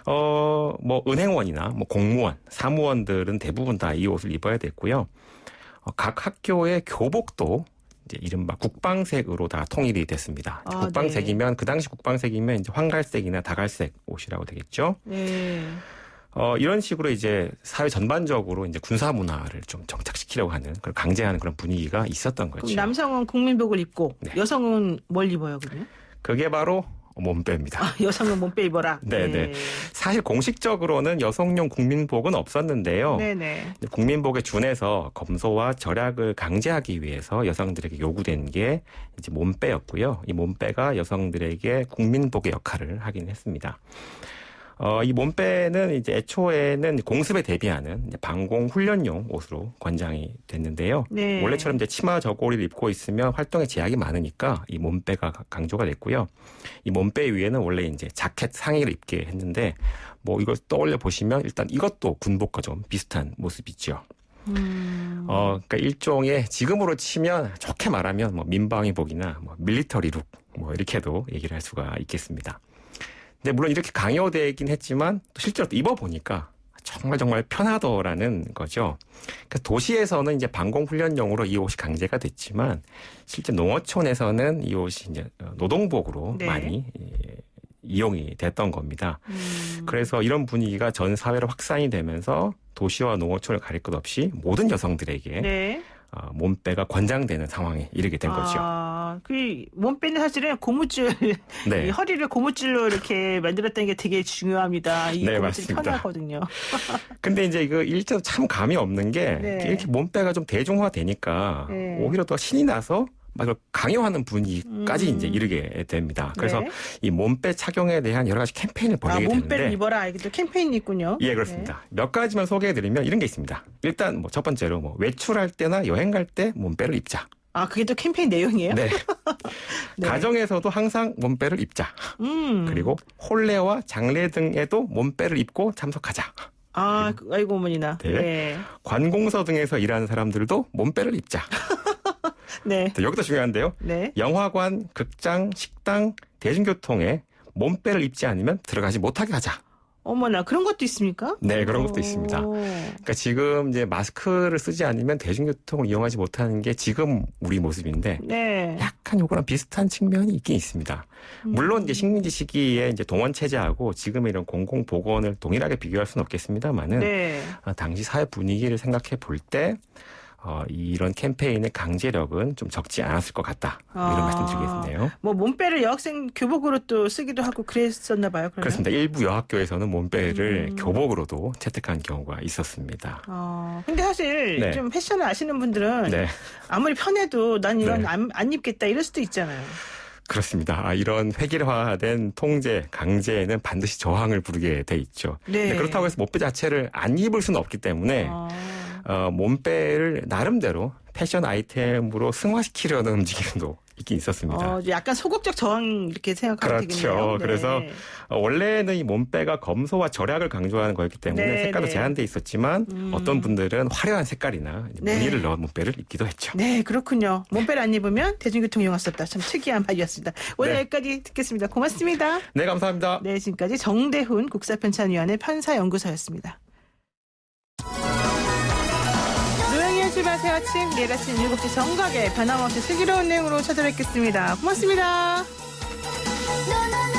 뭐 은행원이나 뭐 공무원, 사무원들은 대부분 다 이 옷을 입어야 됐고요. 각 학교의 교복도 이제 이른바 국방색으로 다 통일이 됐습니다. 아, 국방색이면 그 당시 국방색이면 이제 황갈색이나 다갈색 옷이라고 되겠죠. 네. 이런 식으로 이제 사회 전반적으로 이제 군사 문화를 좀 정착시키려고 하는 그런 강제하는 그런 분위기가 있었던 거죠. 그럼 남성은 국민복을 입고 네. 여성은 뭘 입어요, 그러면? 그게 바로 몸빼입니다. 여성은 몸빼 입어라. 네네. 사실 공식적으로는 여성용 국민복은 없었는데요. 네네. 국민복에 준해서 검소와 절약을 강제하기 위해서 여성들에게 요구된 게 이제 몸빼였고요. 이 몸빼가 여성들에게 국민복의 역할을 하긴 했습니다. 이 몸빼는 이제 애초에는 공습에 대비하는 이제 방공 훈련용 옷으로 권장이 됐는데요. 네. 원래처럼 이제 치마 저고리를 입고 있으면 활동에 제약이 많으니까 이 몸빼가 강조가 됐고요. 이 몸빼 위에는 원래 이제 자켓 상의를 입게 했는데 뭐 이걸 떠올려 보시면 일단 이것도 군복과 좀 비슷한 모습이죠. 그러니까 일종의 지금으로 치면 좋게 말하면 뭐 민방위복이나 뭐 밀리터리룩 뭐 이렇게도 얘기를 할 수가 있겠습니다. 근데 물론 이렇게 강요되긴 했지만 실제로 입어보니까 정말 편하더라는 거죠. 그러니까 도시에서는 이제 방공훈련용으로 이 옷이 강제가 됐지만 실제 농어촌에서는 이 옷이 이제 노동복으로 네. 많이 이용이 됐던 겁니다. 그래서 이런 분위기가 전 사회로 확산이 되면서 도시와 농어촌을 가릴 것 없이 모든 여성들에게 네. 몸빼가 권장되는 상황에 이르게 된 거죠. 그 몸빼는 사실은 고무줄, 네. 이 허리를 고무줄로 이렇게 만들었다는 게 되게 중요합니다. 이 네, 고무줄이 맞습니다. 편하거든요. 근데 이제 이거 일제도 참 감이 없는 게 네. 이렇게 몸빼가 좀 대중화되니까 네. 오히려 더 신이 나서 막 이걸 강요하는 분위기까지 이제 이르게 됩니다. 그래서 네. 이 몸빼 착용에 대한 여러 가지 캠페인을 벌이게 몸빼를 되는데 입어라. 이게 또 캠페인이 있군요. 예, 그렇습니다. 몇 가지만 소개해드리면 이런 게 있습니다. 일단 뭐 첫 번째로 뭐 외출할 때나 여행 갈 때 몸빼를 입자. 그게 또 캠페인 내용이에요? 네. 네. 가정에서도 항상 몸빼를 입자. 그리고 혼례와 장례 등에도 몸빼를 입고 참석하자. 아이고 어머니나. 네. 네. 관공서 등에서 일하는 사람들도 몸빼를 입자. 네. 여기도 중요한데요. 네. 영화관, 극장, 식당, 대중교통에 몸빼를 입지 않으면 들어가지 못하게 하자. 어머나 그런 것도 있습니까? 네, 그런 것도 있습니다. 그러니까 지금 이제 마스크를 쓰지 않으면 대중교통을 이용하지 못하는 게 지금 우리 모습인데 네. 약간 요거랑 비슷한 측면이 있긴 있습니다. 물론 이제 식민지 시기에 이제 동원 체제하고 지금의 이런 공공보건을 동일하게 비교할 수는 없겠습니다만은 네. 당시 사회 분위기를 생각해 볼 때 이런 캠페인의 강제력은 좀 적지 않았을 것 같다. 이런 말씀 드리겠네요. 뭐 몸빼를 여학생 교복으로 또 쓰기도 하고 그랬었나 봐요. 그러면? 그렇습니다. 일부 여학교에서는 몸빼를 교복으로도 채택한 경우가 있었습니다. 근데 사실 네. 좀 패션을 아시는 분들은 네. 아무리 편해도 난 이건 네. 안 입겠다 이럴 수도 있잖아요. 그렇습니다. 이런 획일화된 통제, 강제에는 반드시 저항을 부르게 돼 있죠. 네. 근데 그렇다고 해서 몸빼 자체를 안 입을 수는 없기 때문에 몸빼를 나름대로 패션 아이템으로 승화시키려는 움직임도 있긴 있었습니다. 약간 소극적 저항 이렇게 생각하면 그렇죠. 되겠네요. 네. 그래서 원래는 이 몸빼가 검소와 절약을 강조하는 거였기 때문에 네, 색깔도 네. 제한돼 있었지만 어떤 분들은 화려한 색깔이나 네. 무늬를 넣은 몸빼를 입기도 했죠. 네, 그렇군요. 몸빼를 안 입으면 대중교통 이용할 수 없다. 참 특이한 말이었습니다. 오늘 네. 여기까지 듣겠습니다. 고맙습니다. 네, 감사합니다. 네, 지금까지 정대훈 국사편찬위원회 편사연구소였습니다. 노영희의 주말 새 아침, 내일 아침 7시 정각에 변함없이 슬기로운 내용으로 찾아뵙겠습니다. 고맙습니다. 너는